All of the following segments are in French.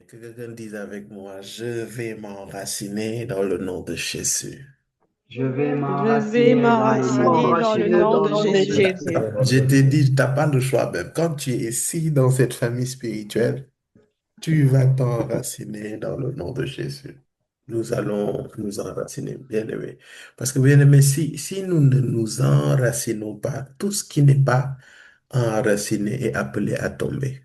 Que quelqu'un dise avec moi, je vais m'enraciner dans le nom de Jésus. Je vais Je vais m'enraciner dans le nom m'enraciner de dans le Jésus. M'enraciner nom dans de le nom de Jésus. Jésus. D'accord. Je te dis, tu n'as pas le choix même. Quand tu es ici dans cette famille spirituelle, tu vas t'enraciner dans le nom de Jésus. Nous allons nous enraciner, bien-aimés. Parce que, bien-aimés, si nous ne nous enracinons pas, tout ce qui n'est pas enraciné est appelé à tomber.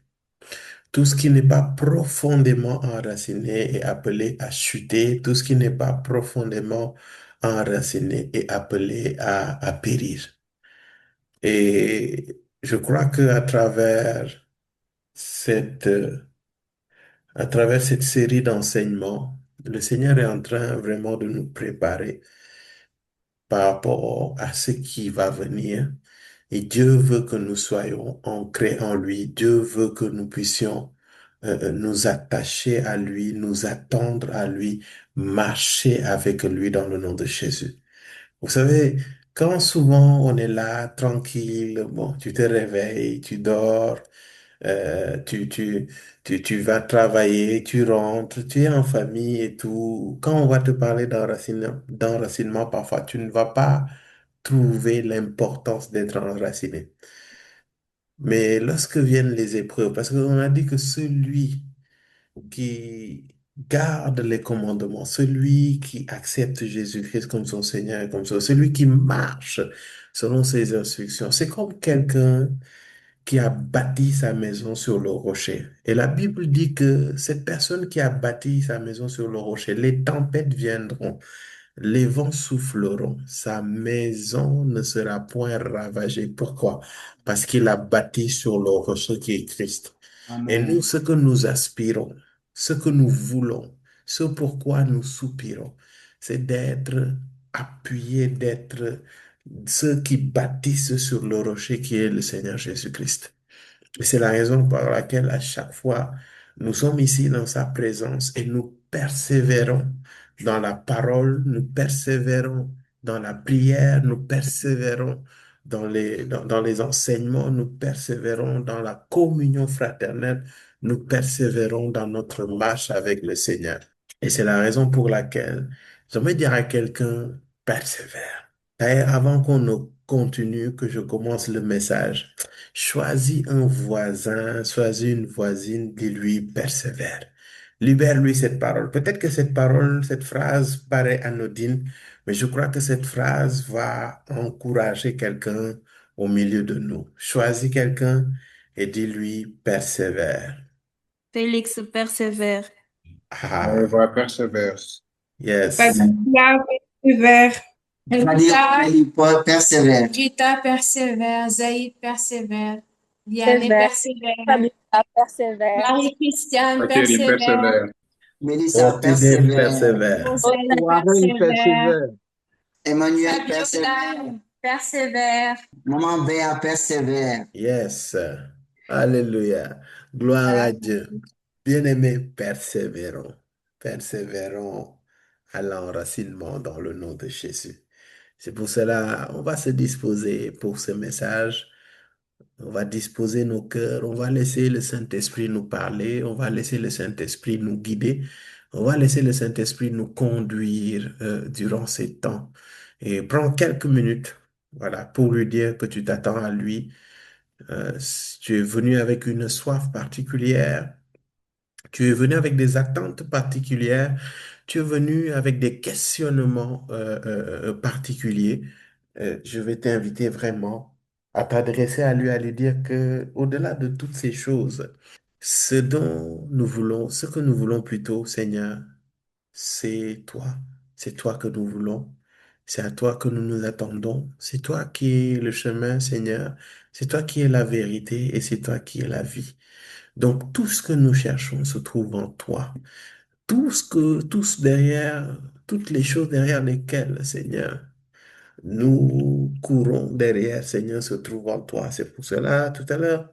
Tout ce qui n'est pas profondément enraciné est appelé à chuter. Tout ce qui n'est pas profondément enraciné est appelé à périr. Et je crois que cette, à travers cette série d'enseignements, le Seigneur est en train vraiment de nous préparer par rapport à ce qui va venir. Et Dieu veut que nous soyons ancrés en lui. Dieu veut que nous puissions nous attacher à lui, nous attendre à lui, marcher avec lui dans le nom de Jésus. Vous savez, quand souvent on est là, tranquille, bon, tu te réveilles, tu dors, euh, tu, tu, tu vas travailler, tu rentres, tu es en famille et tout. Quand on va te parler d'enracinement, parfois tu ne vas pas trouver l'importance d'être enraciné. Mais lorsque viennent les épreuves, parce qu'on a dit que celui qui garde les commandements, celui qui accepte Jésus-Christ comme son Seigneur et comme son, celui qui marche selon ses instructions, c'est comme quelqu'un qui a bâti sa maison sur le rocher. Et la Bible dit que cette personne qui a bâti sa maison sur le rocher, les tempêtes viendront, les vents souffleront, sa maison ne sera point ravagée. Pourquoi? Parce qu'il a bâti sur le rocher qui est Christ. Et nous, Amen. ce que nous aspirons, ce que nous voulons, ce pourquoi nous soupirons, c'est d'être appuyés, d'être ceux qui bâtissent sur le rocher qui est le Seigneur Jésus-Christ. Et c'est la raison pour laquelle à chaque fois, nous sommes ici dans sa présence et nous persévérons dans la parole, nous persévérons dans la prière, nous persévérons dans les enseignements, nous persévérons dans la communion fraternelle, nous persévérons dans notre marche avec le Seigneur. Et c'est la raison pour laquelle j'aimerais dire à quelqu'un, persévère. D'ailleurs, avant qu'on ne continue, que je commence le message, choisis un voisin, choisis une voisine, dis-lui, persévère. Libère-lui cette parole. Peut-être que cette parole, cette phrase paraît anodine, mais je crois que cette phrase va encourager quelqu'un au milieu de nous. Choisis quelqu'un et dis-lui, persévère. Félix persévère. Ah, On va persévérer. yes. Patricia persévère. Paul persévère. Gita persévère. Zaïd persévère. Vianney Persévère. persévère. Fabiola persévère. Marie-Christiane Valérie persévère. persévère. Mélissa Ottilie persévère. persevere. Roselle Warren persévère. persévère. Emmanuel persévère. Fabiola persévère. Maman Béa persévère. Yes. Alléluia. Gloire à Dieu. Bien-aimés, persévérons. Persévérons à l'enracinement dans le nom de Jésus. C'est pour cela, on va se disposer pour ce message. On va disposer nos cœurs. On va laisser le Saint-Esprit nous parler. On va laisser le Saint-Esprit nous guider. On va laisser le Saint-Esprit nous conduire durant ces temps. Et prends quelques minutes, voilà, pour lui dire que tu t'attends à lui. Si tu es venu avec une soif particulière, tu es venu avec des attentes particulières, tu es venu avec des questionnements particuliers. Je vais t'inviter vraiment à t'adresser à lui, à lui dire que, au-delà de toutes ces choses, ce dont nous voulons, ce que nous voulons plutôt, Seigneur, c'est toi. C'est toi que nous voulons. C'est à toi que nous nous attendons. C'est toi qui es le chemin, Seigneur. C'est toi qui es la vérité et c'est toi qui es la vie. Donc, tout ce que nous cherchons se trouve en toi. Tous derrière, toutes les choses derrière lesquelles, Seigneur, nous courons derrière, Seigneur, se trouve en toi. C'est pour cela, tout à l'heure,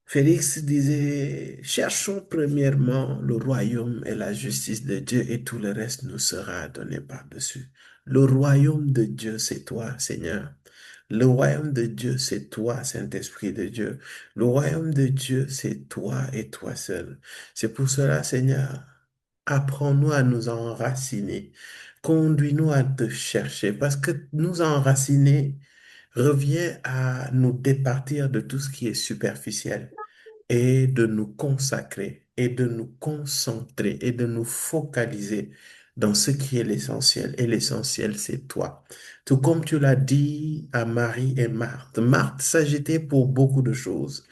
Félix disait, cherchons premièrement le royaume et la justice de Dieu et tout le reste nous sera donné par-dessus. Le royaume de Dieu, c'est toi, Seigneur. Le royaume de Dieu, c'est toi, Saint-Esprit de Dieu. Le royaume de Dieu, c'est toi et toi seul. C'est pour cela, Seigneur, apprends-nous à nous enraciner. Conduis-nous à te chercher, parce que nous enraciner revient à nous départir de tout ce qui est superficiel et de nous consacrer et de nous concentrer et de nous focaliser dans ce qui est l'essentiel. Et l'essentiel, c'est toi. Tout comme tu l'as dit à Marie et Marthe. Marthe s'agitait pour beaucoup de choses.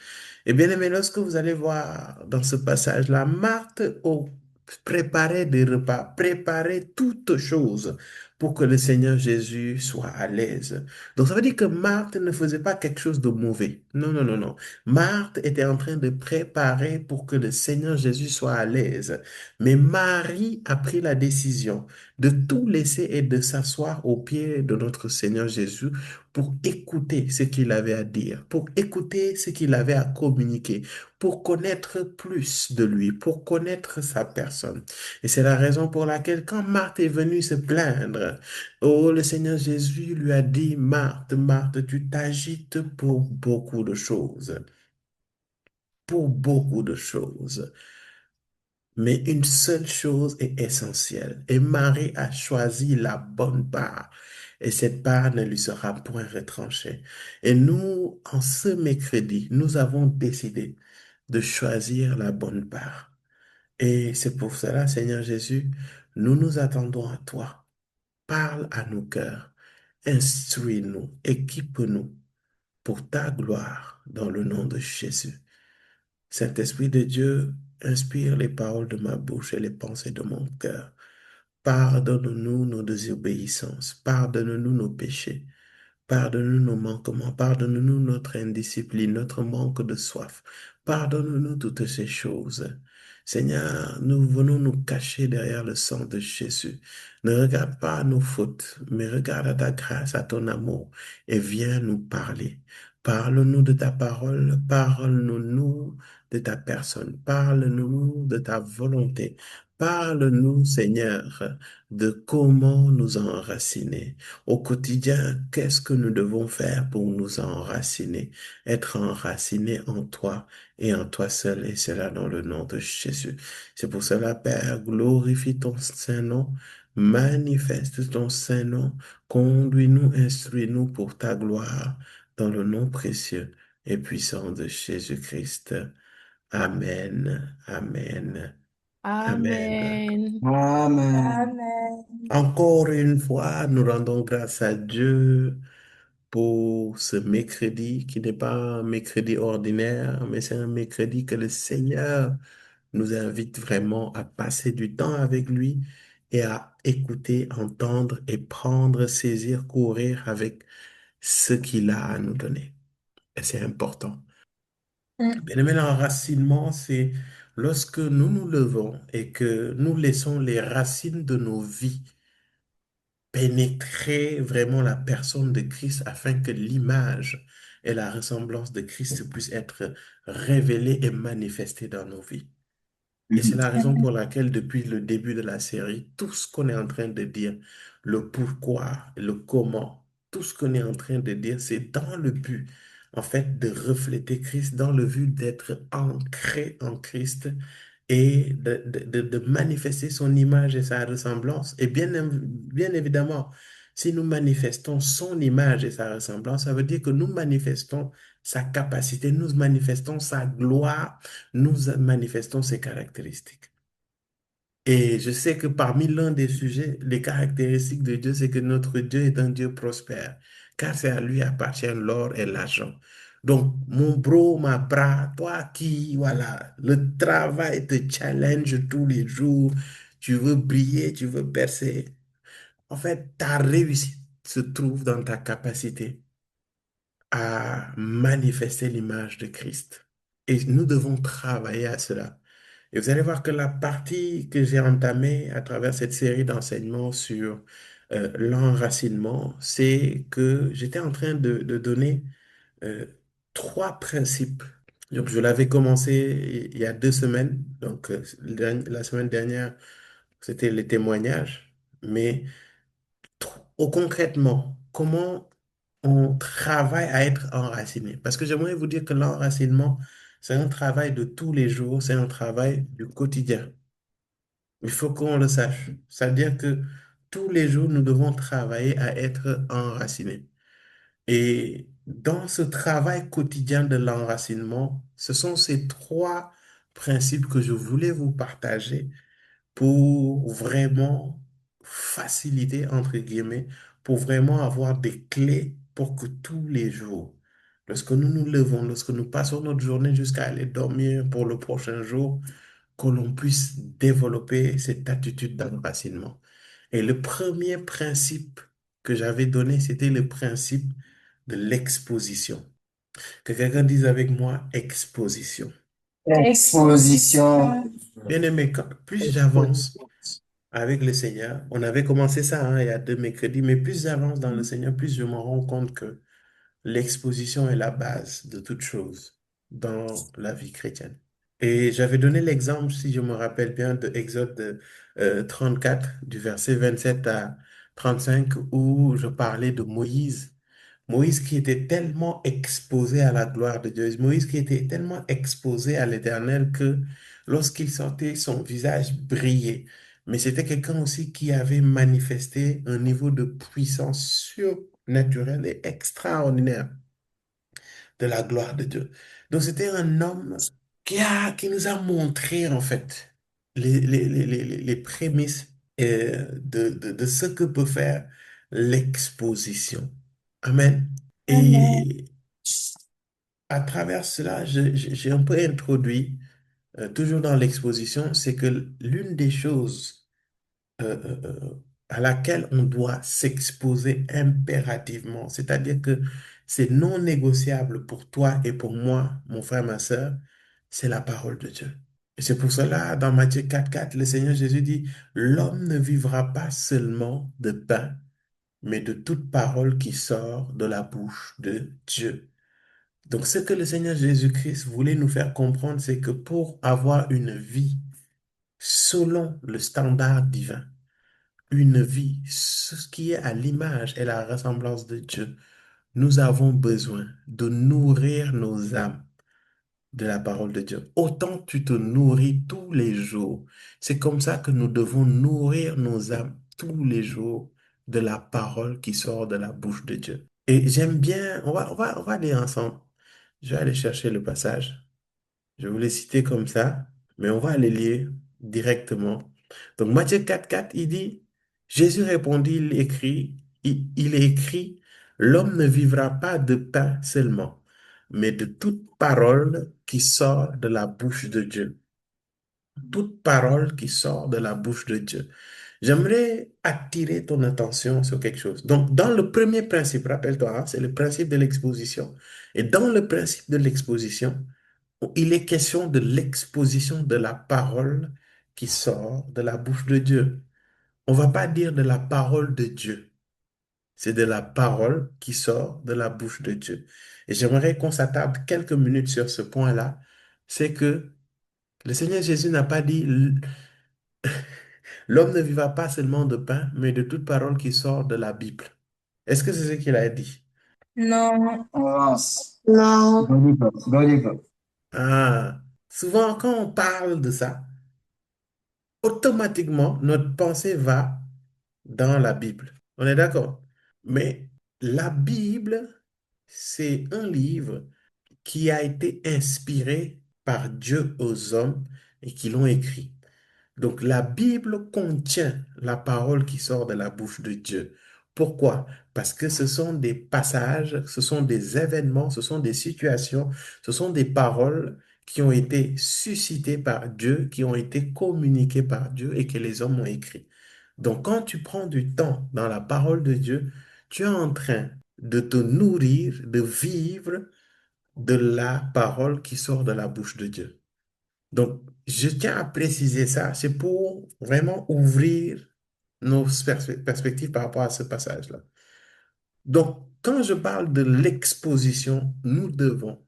Et bien aimé, lorsque vous allez voir dans ce passage-là, Marthe préparait des repas, préparait toutes choses pour que le Seigneur Jésus soit à l'aise. Donc ça veut dire que Marthe ne faisait pas quelque chose de mauvais. Non, non, non, non. Marthe était en train de préparer pour que le Seigneur Jésus soit à l'aise. Mais Marie a pris la décision de tout laisser et de s'asseoir aux pieds de notre Seigneur Jésus pour écouter ce qu'il avait à dire, pour écouter ce qu'il avait à communiquer, pour connaître plus de lui, pour connaître sa personne. Et c'est la raison pour laquelle quand Marthe est venue se plaindre, oh, le Seigneur Jésus lui a dit, Marthe, Marthe, tu t'agites pour beaucoup de choses, pour beaucoup de choses. Mais une seule chose est essentielle. Et Marie a choisi la bonne part. Et cette part ne lui sera point retranchée. Et nous, en ce mercredi, nous avons décidé de choisir la bonne part. Et c'est pour cela, Seigneur Jésus, nous nous attendons à toi. Parle à nos cœurs. Instruis-nous, équipe-nous pour ta gloire dans le nom de Jésus. Saint-Esprit de Dieu, inspire les paroles de ma bouche et les pensées de mon cœur. Pardonne-nous nos désobéissances, pardonne-nous nos péchés, pardonne-nous nos manquements, pardonne-nous notre indiscipline, notre manque de soif. Pardonne-nous toutes ces choses. Seigneur, nous venons nous cacher derrière le sang de Jésus. Ne regarde pas nos fautes, mais regarde à ta grâce, à ton amour, et viens nous parler. Parle-nous de ta parole, parle-nous de ta personne, parle-nous de ta volonté. Parle-nous, Seigneur, de comment nous enraciner. Au quotidien, qu'est-ce que nous devons faire pour nous enraciner, être enracinés en toi et en toi seul, et cela dans le nom de Jésus. C'est pour cela, Père, glorifie ton Saint-Nom, manifeste ton Saint-Nom, conduis-nous, instruis-nous pour ta gloire, dans le nom précieux et puissant de Jésus-Christ. Amen, amen, amen. Amen. Amen. Amen. Encore une fois, nous rendons grâce à Dieu pour ce mercredi qui n'est pas un mercredi ordinaire, mais c'est un mercredi que le Seigneur nous invite vraiment à passer du temps avec lui et à écouter, entendre et prendre, saisir, courir avec ce qu'il a à nous donner. Et c'est important. Mm. Bien aimé, l'enracinement, c'est lorsque nous nous levons et que nous laissons les racines de nos vies pénétrer vraiment la personne de Christ afin que l'image et la ressemblance de Christ puissent être révélées et manifestées dans nos vies. Et c'est Mhm. la raison pour laquelle, depuis le début de la série, tout ce qu'on est en train de dire, le pourquoi, le comment, tout ce qu'on est en train de dire, c'est dans le but, en fait, de refléter Christ, dans le but d'être ancré en Christ et de manifester son image et sa ressemblance. Et bien évidemment, si nous manifestons son image et sa ressemblance, ça veut dire que nous manifestons sa capacité, nous manifestons sa gloire, nous manifestons ses caractéristiques. Et je sais que parmi l'un des sujets, les caractéristiques de Dieu, c'est que notre Dieu est un Dieu prospère, car c'est à lui appartient l'or et l'argent. Donc, mon bro, ma bras, toi qui, voilà, le travail te challenge tous les jours, tu veux briller, tu veux percer. En fait, ta réussite se trouve dans ta capacité à manifester l'image de Christ. Et nous devons travailler à cela. Et vous allez voir que la partie que j'ai entamée à travers cette série d'enseignements sur l'enracinement, c'est que j'étais en train de donner euh, trois principes. Donc, je l'avais commencé il y a 2 semaines. Donc, la semaine dernière, c'était les témoignages. Mais concrètement, comment on travaille à être enraciné. Parce que j'aimerais vous dire que l'enracinement, c'est un travail de tous les jours, c'est un travail du quotidien. Il faut qu'on le sache. C'est-à-dire que tous les jours, nous devons travailler à être enracinés. Et dans ce travail quotidien de l'enracinement, ce sont ces trois principes que je voulais vous partager pour vraiment faciliter, entre guillemets, pour vraiment avoir des clés pour que tous les jours, lorsque nous nous levons, lorsque nous passons notre journée jusqu'à aller dormir pour le prochain jour, que l'on puisse développer cette attitude d'enracinement. Et le premier principe que j'avais donné, c'était le principe de l'exposition. Que quelqu'un dise avec moi, exposition. Exposition. Bien aimé, plus j'avance avec le Seigneur, on avait commencé ça il y a 2 mercredis, mais plus j'avance dans le Seigneur, plus je me rends compte que l'exposition est la base de toute chose dans la vie chrétienne. Et j'avais donné l'exemple, si je me rappelle bien, de Exode 34, du verset 27 à 35, où je parlais de Moïse. Moïse qui était tellement exposé à la gloire de Dieu, Moïse qui était tellement exposé à l'Éternel que lorsqu'il sortait, son visage brillait. Mais c'était quelqu'un aussi qui avait manifesté un niveau de puissance surnaturelle et extraordinaire de la gloire de Dieu. Donc c'était un homme qui nous a montré en fait les prémices de ce que peut faire l'exposition. Amen. Amen. Et à travers cela, j'ai un peu introduit, toujours dans l'exposition, c'est que l'une des choses à laquelle on doit s'exposer impérativement. C'est-à-dire que c'est non négociable pour toi et pour moi, mon frère, ma sœur, c'est la parole de Dieu. Et c'est pour cela, dans Matthieu 4,4, le Seigneur Jésus dit, l'homme ne vivra pas seulement de pain, mais de toute parole qui sort de la bouche de Dieu. Donc, ce que le Seigneur Jésus-Christ voulait nous faire comprendre, c'est que pour avoir une vie selon le standard divin, une vie, ce qui est à l'image et la ressemblance de Dieu, nous avons besoin de nourrir nos âmes de la parole de Dieu. Autant tu te nourris tous les jours. C'est comme ça que nous devons nourrir nos âmes tous les jours de la parole qui sort de la bouche de Dieu. Et j'aime bien, on va aller ensemble. Je vais aller chercher le passage. Je vous l'ai cité comme ça, mais on va aller lire directement. Donc Matthieu 4,4, il dit, Jésus répondit, il est écrit, l'homme ne vivra pas de pain seulement, mais de toute parole qui sort de la bouche de Dieu. Toute parole qui sort de la bouche de Dieu. J'aimerais attirer ton attention sur quelque chose. Donc, dans le premier principe, rappelle-toi, hein, c'est le principe de l'exposition. Et dans le principe de l'exposition, il est question de l'exposition de la parole qui sort de la bouche de Dieu. On va pas dire de la parole de Dieu, c'est de la parole qui sort de la bouche de Dieu. Et j'aimerais qu'on s'attarde quelques minutes sur ce point-là. C'est que le Seigneur Jésus n'a pas dit l'homme ne vivra pas seulement de pain, mais de toute parole qui sort de la Bible. Est-ce que c'est ce qu'il a dit? Non. Non. Go deeper. Go deeper. Ah, souvent quand on parle de ça, automatiquement, notre pensée va dans la Bible. On est d'accord? Mais la Bible, c'est un livre qui a été inspiré par Dieu aux hommes et qui l'ont écrit. Donc la Bible contient la parole qui sort de la bouche de Dieu. Pourquoi? Parce que ce sont des passages, ce sont des événements, ce sont des situations, ce sont des paroles qui ont été suscitées par Dieu, qui ont été communiquées par Dieu et que les hommes ont écrit. Donc quand tu prends du temps dans la parole de Dieu, tu es en train de te nourrir, de vivre de la parole qui sort de la bouche de Dieu. Donc, je tiens à préciser ça, c'est pour vraiment ouvrir nos perspectives par rapport à ce passage-là. Donc, quand je parle de l'exposition, nous devons,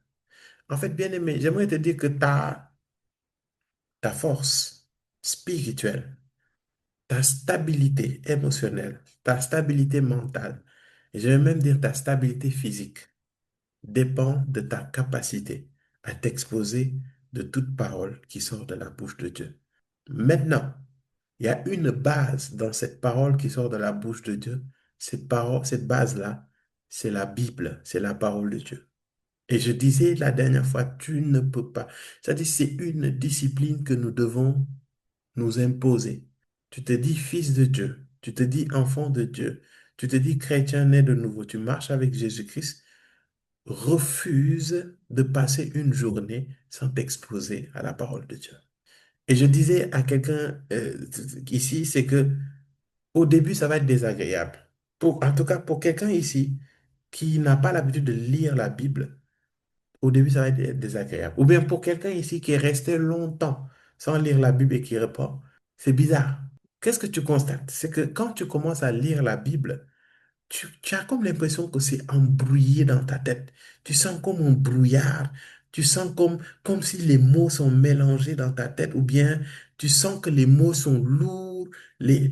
en fait, bien aimé, j'aimerais te dire que ta force spirituelle, ta stabilité émotionnelle, ta stabilité mentale Et je vais même dire ta stabilité physique dépend de ta capacité à t'exposer de toute parole qui sort de la bouche de Dieu. Maintenant, il y a une base dans cette parole qui sort de la bouche de Dieu. Cette parole, cette base-là, c'est la Bible, c'est la parole de Dieu. Et je disais la dernière fois, tu ne peux pas. C'est-à-dire, c'est une discipline que nous devons nous imposer. Tu te dis fils de Dieu, tu te dis enfant de Dieu, tu te dis chrétien né de nouveau, tu marches avec Jésus-Christ, refuse de passer une journée sans t'exposer à la parole de Dieu. Et je disais à quelqu'un ici, c'est que au début, ça va être désagréable. En tout cas, pour quelqu'un ici qui n'a pas l'habitude de lire la Bible, au début, ça va être désagréable. Ou bien pour quelqu'un ici qui est resté longtemps sans lire la Bible et qui répond, c'est bizarre. Qu'est-ce que tu constates? C'est que quand tu commences à lire la Bible, tu as comme l'impression que c'est embrouillé dans ta tête. Tu sens comme un brouillard. Tu sens comme si les mots sont mélangés dans ta tête ou bien tu sens que les mots sont lourds, les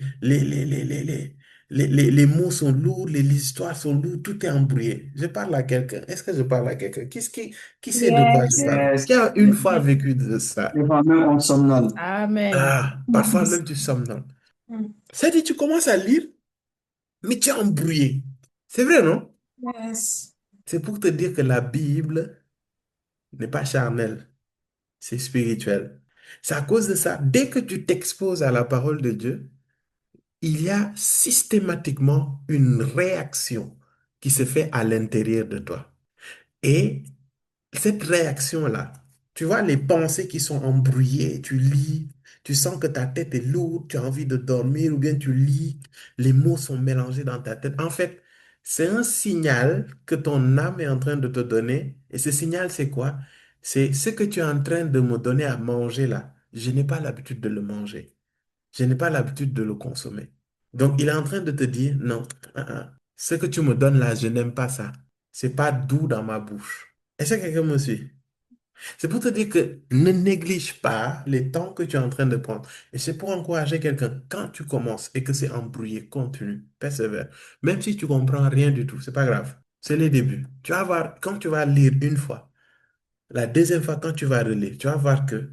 mots sont lourds, les histoires sont lourdes, tout est embrouillé. Je parle à quelqu'un. Est-ce que je parle à quelqu'un? Qui sait de quoi je Yes. parle? Yes. Qui a une fois vécu de ça? Des fois même on somnole. Amen. Ah, parfois même tu somnoles. Mm. C'est-à-dire, tu commences à lire, mais tu es embrouillé. C'est vrai, non? Yes. C'est pour te dire que la Bible n'est pas charnelle, c'est spirituel. C'est à cause de ça, dès que tu t'exposes à la parole de Dieu, il y a systématiquement une réaction qui se fait à l'intérieur de toi. Et cette réaction-là, tu vois les pensées qui sont embrouillées, tu lis, tu sens que ta tête est lourde, tu as envie de dormir, ou bien tu lis, les mots sont mélangés dans ta tête. En fait, c'est un signal que ton âme est en train de te donner. Et ce signal, c'est quoi? C'est ce que tu es en train de me donner à manger là. Je n'ai pas l'habitude de le manger. Je n'ai pas l'habitude de le consommer. Donc, il est en train de te dire, non, ce que tu me donnes là, je n'aime pas ça. C'est pas doux dans ma bouche. Est-ce que quelqu'un me suit? C'est pour te dire que ne néglige pas les temps que tu es en train de prendre. Et c'est pour encourager quelqu'un. Quand tu commences et que c'est embrouillé, continue, persévère. Même si tu comprends rien du tout, c'est pas grave. C'est les débuts. Tu vas voir, quand tu vas lire une fois, la deuxième fois, quand tu vas relire, tu vas voir que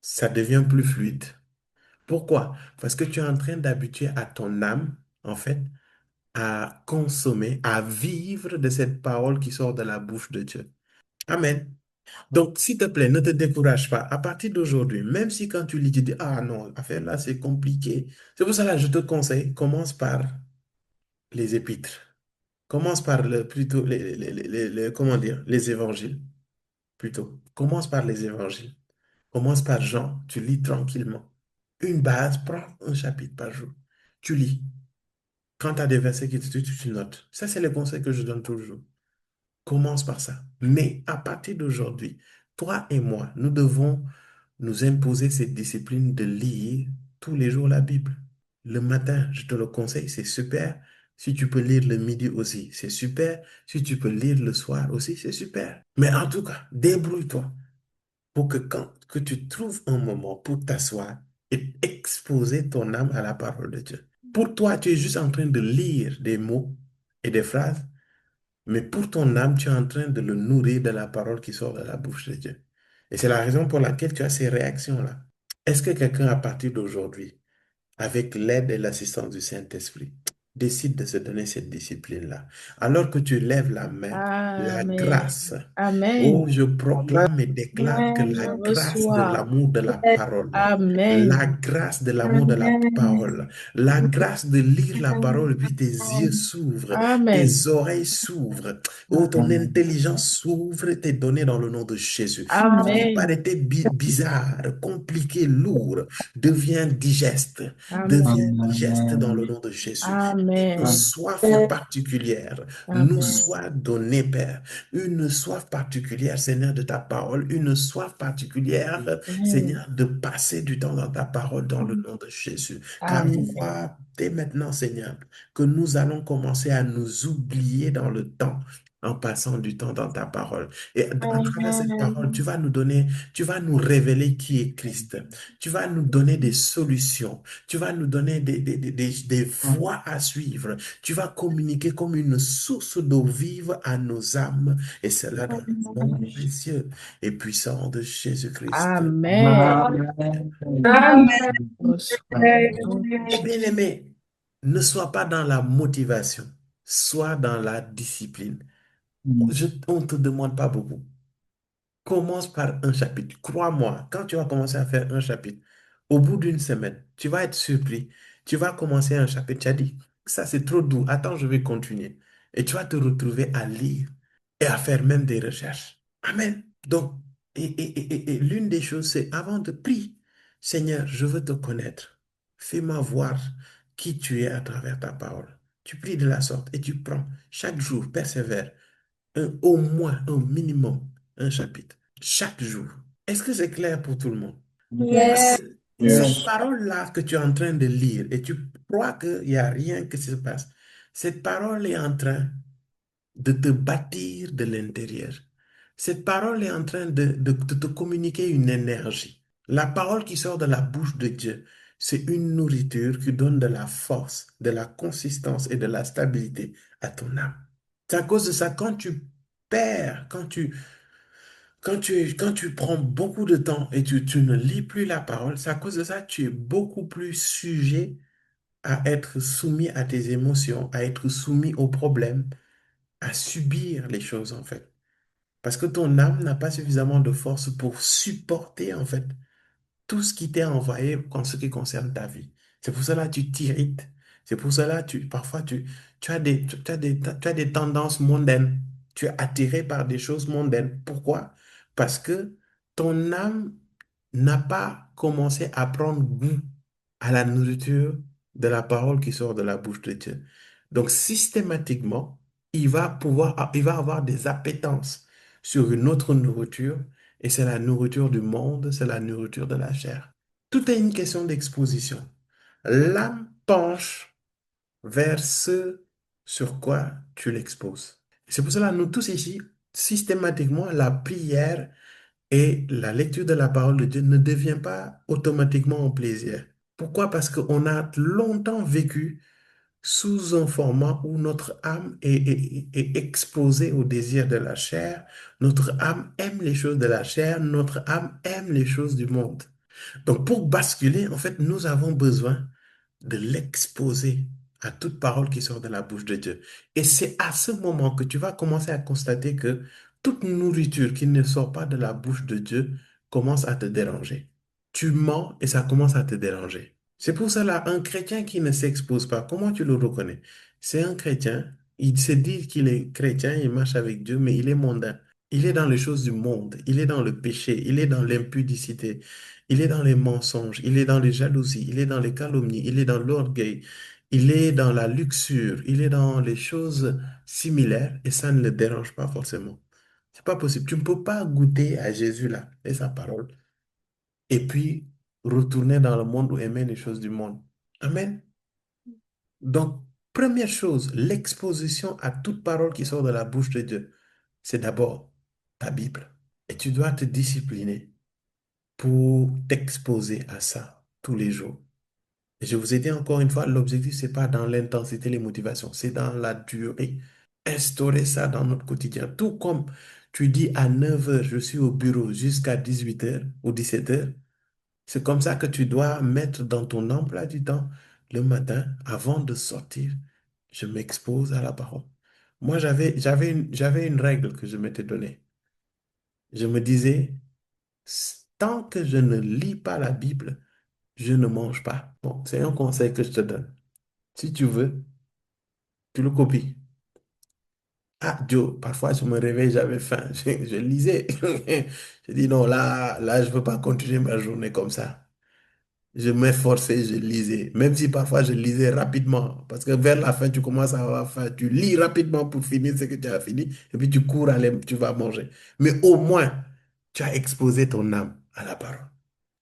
ça devient plus fluide. Pourquoi? Parce que tu es en train d'habituer à ton âme, en fait, à consommer, à vivre de cette parole qui sort de la bouche de Dieu. Amen. Donc, s'il te plaît, ne te décourage pas. À partir d'aujourd'hui, même si quand tu lis, tu dis, ah non, l'affaire là, c'est compliqué. C'est pour ça que je te conseille, commence par les épîtres. Commence par plutôt comment dire, les évangiles, plutôt. Commence par les évangiles. Commence par Jean, tu lis tranquillement. Une base, prends un chapitre par jour. Tu lis. Quand tu as des versets qui te tuent, tu notes. Ça, c'est le conseil que je donne toujours. Commence par ça. Mais à partir d'aujourd'hui, toi et moi, nous devons nous imposer cette discipline de lire tous les jours la Bible. Le matin, je te le conseille, c'est super. Si tu peux lire le midi aussi, c'est super. Si tu peux lire le soir aussi, c'est super. Mais en tout cas, débrouille-toi pour que quand que tu trouves un moment pour t'asseoir et exposer ton âme à la parole de Dieu. Pour toi, tu es juste en train de lire des mots et des phrases, mais pour ton âme, tu es en train de le nourrir de la parole qui sort de la bouche de Dieu. Et c'est la raison pour laquelle tu as ces réactions-là. Est-ce que quelqu'un, à partir d'aujourd'hui, avec l'aide et l'assistance du Saint-Esprit, décide de se donner cette discipline-là? Alors que tu lèves la main, la Amen. grâce, Amen. oh, je proclame et déclare que Je la Amen. grâce de reçois. l'amour de la parole, Amen. la grâce de l'amour de la Amen. parole, la grâce de lire la parole, et puis tes yeux Amen. s'ouvrent, Amen. tes oreilles s'ouvrent, oh, ton intelligence s'ouvre, t'es donné dans le nom de Jésus. Ce qui Amen. paraissait bizarre, compliqué, lourd, devient digeste, Amen. devient digeste dans le nom de Jésus. Une Amen. soif particulière nous Amen. soit donnée, Père, une soif particulière, Seigneur, de ta parole, une soif particulière, Amen. Seigneur, de passer du temps dans ta parole dans le nom de Jésus. Car je Amen. vois dès maintenant, Seigneur, que nous allons commencer à nous oublier dans le temps en passant du temps dans ta parole. Et à travers cette parole, Amen. tu vas nous révéler qui est Christ. Tu vas nous donner des solutions. Tu vas nous donner des voies à suivre. Tu vas communiquer comme une source d'eau vive à nos âmes. Et cela dans le nom précieux et puissant de Jésus-Christ. Amen. Amen. Et bien aimé, ne sois pas dans la motivation, sois dans la discipline. On ne te demande pas beaucoup. Commence par un chapitre. Crois-moi, quand tu vas commencer à faire un chapitre, au bout d'une semaine, tu vas être surpris. Tu vas commencer un chapitre, tu as dit, ça c'est trop doux, attends, je vais continuer. Et tu vas te retrouver à lire et à faire même des recherches. Amen. Donc, et l'une des choses, c'est avant de prier, Seigneur, je veux te connaître. Fais-moi voir qui tu es à travers ta parole. Tu pries de la sorte et tu prends chaque jour, persévère au moins, un minimum, un chapitre, chaque jour. Est-ce que c'est clair pour tout le monde? Parce Yes. que cette Yes. parole-là que tu es en train de lire et tu crois qu'il n'y a rien qui se passe, cette parole est en train de te bâtir de l'intérieur. Cette parole est en train de te communiquer une énergie. La parole qui sort de la bouche de Dieu, c'est une nourriture qui donne de la force, de la consistance et de la stabilité à ton âme. C'est à cause de ça, quand tu perds, quand tu prends beaucoup de temps et tu ne lis plus la parole, c'est à cause de ça que tu es beaucoup plus sujet à être soumis à tes émotions, à être soumis aux problèmes, à subir les choses en fait. Parce que ton âme n'a pas suffisamment de force pour supporter en fait tout ce qui t'est envoyé en ce qui concerne ta vie. C'est pour cela que tu t'irrites. C'est pour cela que parfois tu as tu as des tendances mondaines. Tu es attiré par des choses mondaines. Pourquoi? Parce que ton âme n'a pas commencé à prendre goût à la nourriture de la parole qui sort de la bouche de Dieu. Donc, systématiquement, il va avoir des appétences sur une autre nourriture et c'est la nourriture du monde, c'est la nourriture de la chair. Tout est une question d'exposition. L'âme penche vers ce sur quoi tu l'exposes. C'est pour cela, nous tous ici, systématiquement, la prière et la lecture de la parole de Dieu ne devient pas automatiquement un plaisir. Pourquoi? Parce qu'on a longtemps vécu sous un format où notre âme est exposée au désir de la chair, notre âme aime les choses de la chair, notre âme aime les choses du monde. Donc pour basculer, en fait, nous avons besoin de l'exposer à toute parole qui sort de la bouche de Dieu. Et c'est à ce moment que tu vas commencer à constater que toute nourriture qui ne sort pas de la bouche de Dieu commence à te déranger. Tu mens et ça commence à te déranger. C'est pour cela, un chrétien qui ne s'expose pas, comment tu le reconnais? C'est un chrétien, il se dit qu'il est chrétien, il marche avec Dieu, mais il est mondain. Il est dans les choses du monde, il est dans le péché, il est dans l'impudicité, il est dans les mensonges, il est dans les jalousies, il est dans les calomnies, il est dans l'orgueil, il est dans la luxure, il est dans les choses similaires et ça ne le dérange pas forcément. C'est pas possible. Tu ne peux pas goûter à Jésus là et sa parole et puis retourner dans le monde ou aimer les choses du monde. Amen. Donc, première chose, l'exposition à toute parole qui sort de la bouche de Dieu, c'est d'abord ta Bible. Et tu dois te discipliner pour t'exposer à ça tous les jours. Et je vous ai dit encore une fois, l'objectif, c'est pas dans l'intensité, les motivations, c'est dans la durée. Instaurer ça dans notre quotidien. Tout comme tu dis à 9 heures, je suis au bureau jusqu'à 18 heures ou 17 heures. C'est comme ça que tu dois mettre dans ton emploi du temps le matin, avant de sortir, je m'expose à la parole. Moi, j'avais une règle que je m'étais donnée. Je me disais, tant que je ne lis pas la Bible, je ne mange pas. Bon, c'est un conseil que je te donne. Si tu veux, tu le copies. Ah, Joe, parfois je me réveille, j'avais faim, je lisais. Je dis non, là, je ne peux pas continuer ma journée comme ça. Je m'efforçais, je lisais. Même si parfois je lisais rapidement. Parce que vers la fin, tu commences à avoir faim. Tu lis rapidement pour finir ce que tu as fini. Et puis tu cours, tu vas manger. Mais au moins, tu as exposé ton âme à la parole.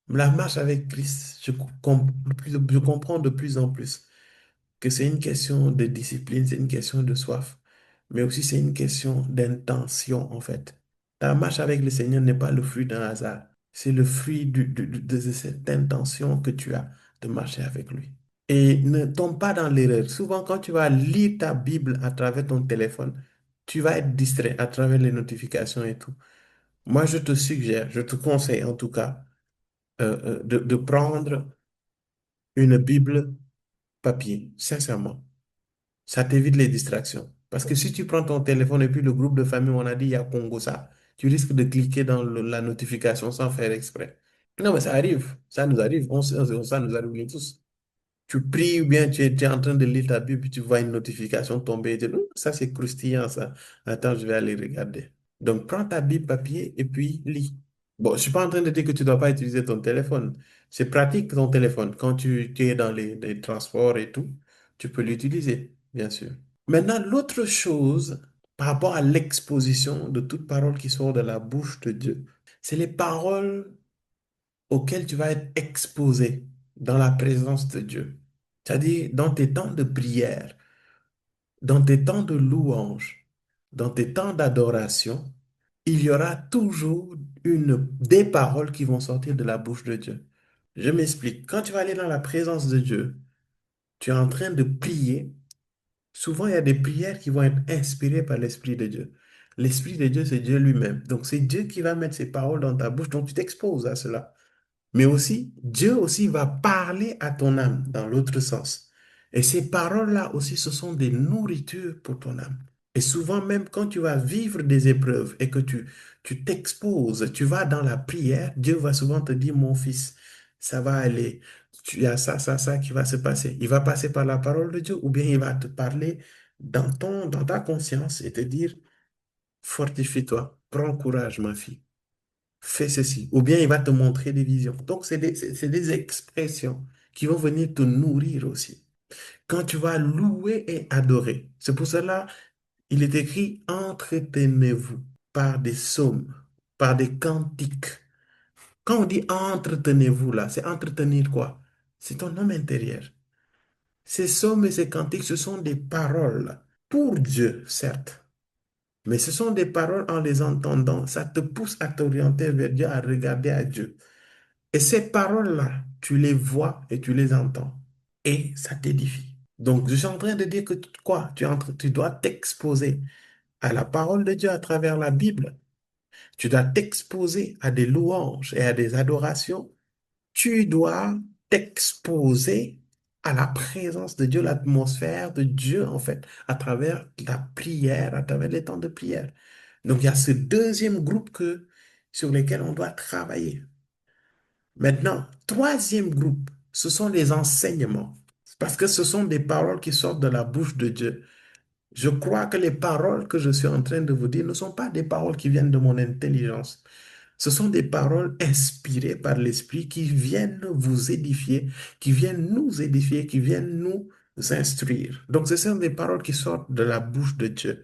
La marche avec Christ, je comprends de plus en plus que c'est une question de discipline, c'est une question de soif. mais aussi c'est une question d'intention, en fait. Ta marche avec le Seigneur n'est pas le fruit d'un hasard. C'est le fruit de cette intention que tu as de marcher avec lui. Et ne tombe pas dans l'erreur. Souvent, quand tu vas lire ta Bible à travers ton téléphone, tu vas être distrait à travers les notifications et tout. Moi, je te suggère, je te conseille en tout cas, de prendre une Bible papier, sincèrement. Ça t'évite les distractions. Parce que si tu prends ton téléphone et puis le groupe de famille, on a dit il y a Congo ça, tu risques de cliquer dans la notification sans faire exprès. Non, mais ça arrive. Ça nous arrive. Ça nous arrive tous. Tu pries ou bien tu es en train de lire ta Bible, puis tu vois une notification tomber et tu dis, ça c'est croustillant ça. Attends, je vais aller regarder. Donc prends ta Bible papier et puis lis. Bon, je ne suis pas en train de dire que tu ne dois pas utiliser ton téléphone. C'est pratique ton téléphone. Quand tu es dans les transports et tout, tu peux l'utiliser, bien sûr. Maintenant, l'autre chose par rapport à l'exposition de toute parole qui sort de la bouche de Dieu, c'est les paroles auquel tu vas être exposé dans la présence de Dieu. C'est-à-dire dans tes temps de prière, dans tes temps de louange, dans tes temps d'adoration, il y aura toujours des paroles qui vont sortir de la bouche de Dieu. Je m'explique. Quand tu vas aller dans la présence de Dieu, tu es en train de prier. Souvent, il y a des prières qui vont être inspirées par l'Esprit de Dieu. L'Esprit de Dieu, c'est Dieu lui-même. Donc, c'est Dieu qui va mettre ses paroles dans ta bouche. Donc, tu t'exposes à cela. Mais aussi, Dieu aussi va parler à ton âme dans l'autre sens. Et ces paroles-là aussi, ce sont des nourritures pour ton âme. Et souvent, même quand tu vas vivre des épreuves et que tu t'exposes, tu vas dans la prière, Dieu va souvent te dire, mon fils, ça va aller. Tu as ça qui va se passer. Il va passer par la parole de Dieu ou bien il va te parler dans ta conscience et te dire, fortifie-toi, prends courage, ma fille, fais ceci. Ou bien il va te montrer des visions. Donc, c'est des expressions qui vont venir te nourrir aussi. Quand tu vas louer et adorer, c'est pour cela il est écrit, entretenez-vous par des psaumes, par des cantiques. Quand on dit entretenez-vous là, c'est entretenir quoi? C'est ton homme intérieur. Ces psaumes et ces cantiques, ce sont des paroles pour Dieu, certes. Mais ce sont des paroles en les entendant. Ça te pousse à t'orienter vers Dieu, à regarder à Dieu. Et ces paroles-là, tu les vois et tu les entends. Et ça t'édifie. Donc, je suis en train de dire que quoi? Tu dois t'exposer à la parole de Dieu à travers la Bible. Tu dois t'exposer à des louanges et à des adorations. Tu dois t'exposer à la présence de Dieu, l'atmosphère de Dieu, en fait, à travers la prière, à travers les temps de prière. Donc, il y a ce deuxième groupe sur lequel on doit travailler. Maintenant, troisième groupe, ce sont les enseignements. Parce que ce sont des paroles qui sortent de la bouche de Dieu. Je crois que les paroles que je suis en train de vous dire ne sont pas des paroles qui viennent de mon intelligence. Ce sont des paroles inspirées par l'Esprit qui viennent vous édifier, qui viennent nous édifier, qui viennent nous instruire. Donc, ce sont des paroles qui sortent de la bouche de Dieu.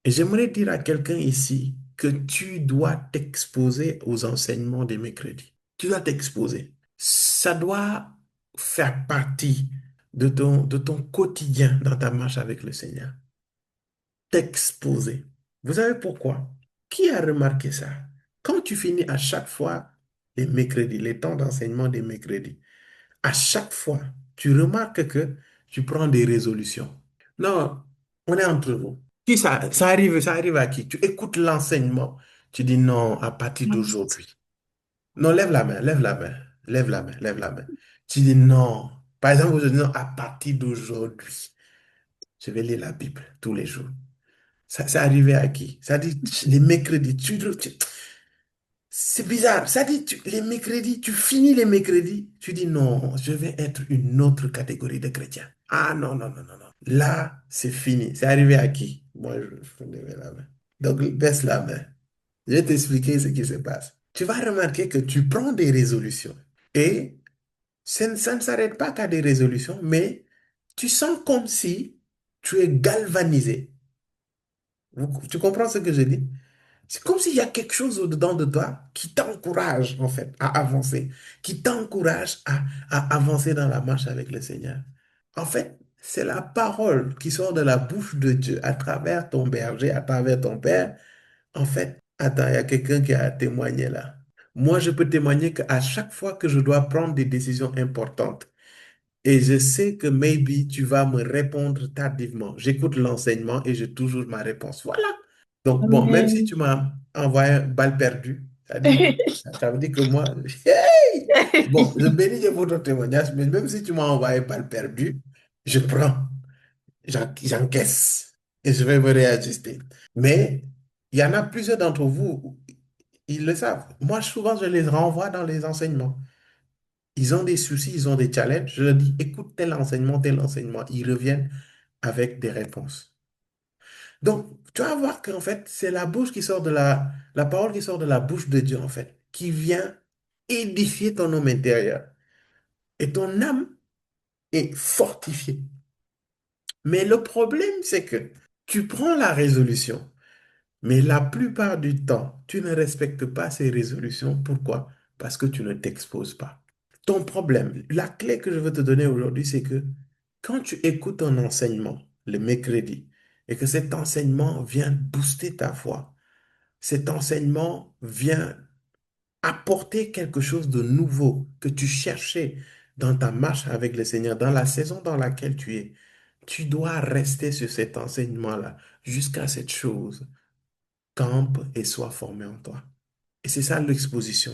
Et j'aimerais dire à quelqu'un ici que tu dois t'exposer aux enseignements des mercredis. Tu dois t'exposer. Ça doit faire partie de ton quotidien dans ta marche avec le Seigneur. T'exposer. Vous savez pourquoi? Qui a remarqué ça? Quand tu finis à chaque fois les mercredis, les temps d'enseignement des mercredis, à chaque fois, tu remarques que tu prends des résolutions. Non, on est entre vous. Qui ça arrive à qui? Tu écoutes l'enseignement, tu dis non, à partir d'aujourd'hui. Non, lève la main, lève la main, lève la main, lève la main. Tu dis non. Par exemple, je dis non, à partir d'aujourd'hui, je vais lire la Bible tous les jours. Ça, c'est arrivé à qui? Ça dit les mercredis, c'est bizarre. Ça dit les mercredis, tu finis les mercredis, tu dis non, je vais être une autre catégorie de chrétiens. Ah non, non, non, non, non. Là, c'est fini. C'est arrivé à qui? Moi, je lever la main. Donc, baisse la main. Je vais t'expliquer ce qui se passe. Tu vas remarquer que tu prends des résolutions et ça ne s'arrête pas qu'à des résolutions, mais tu sens comme si tu es galvanisé. Tu comprends ce que je dis? C'est comme s'il y a quelque chose au-dedans de toi qui t'encourage, en fait, à avancer, qui t'encourage à avancer dans la marche avec le Seigneur. En fait, C'est la parole qui sort de la bouche de Dieu à travers ton berger, à travers ton père. En fait, attends, il y a quelqu'un qui a témoigné là. Moi, je peux témoigner qu'à chaque fois que je dois prendre des décisions importantes, et je sais que maybe tu vas me répondre tardivement, j'écoute l'enseignement et j'ai toujours ma réponse. Voilà. Donc, bon, même si Amen. tu m'as envoyé un balle perdue, ça veut dire que moi, hey! Bon, je bénis Dieu pour ton témoignage, mais même si tu m'as envoyé balle perdue, je prends, j'encaisse et je vais me réajuster. Mais il y en a plusieurs d'entre vous, ils le savent. Moi, souvent, je les renvoie dans les enseignements. Ils ont des soucis, ils ont des challenges. Je leur dis, écoute tel enseignement, tel enseignement. Ils reviennent avec des réponses. Donc, tu vas voir qu'en fait, c'est la bouche qui sort de la parole qui sort de la bouche de Dieu, en fait, qui vient édifier ton homme intérieur. Et ton âme est fortifiée. Mais le problème, c'est que tu prends la résolution, mais la plupart du temps, tu ne respectes pas ces résolutions. Pourquoi? Parce que tu ne t'exposes pas. Ton problème, la clé que je veux te donner aujourd'hui, c'est que quand tu écoutes un enseignement le mercredi et que cet enseignement vient booster ta foi, cet enseignement vient apporter quelque chose de nouveau que tu cherchais dans ta marche avec le Seigneur, dans la saison dans laquelle tu es, tu dois rester sur cet enseignement-là jusqu'à cette chose campe et soit formée en toi. Et c'est ça l'exposition.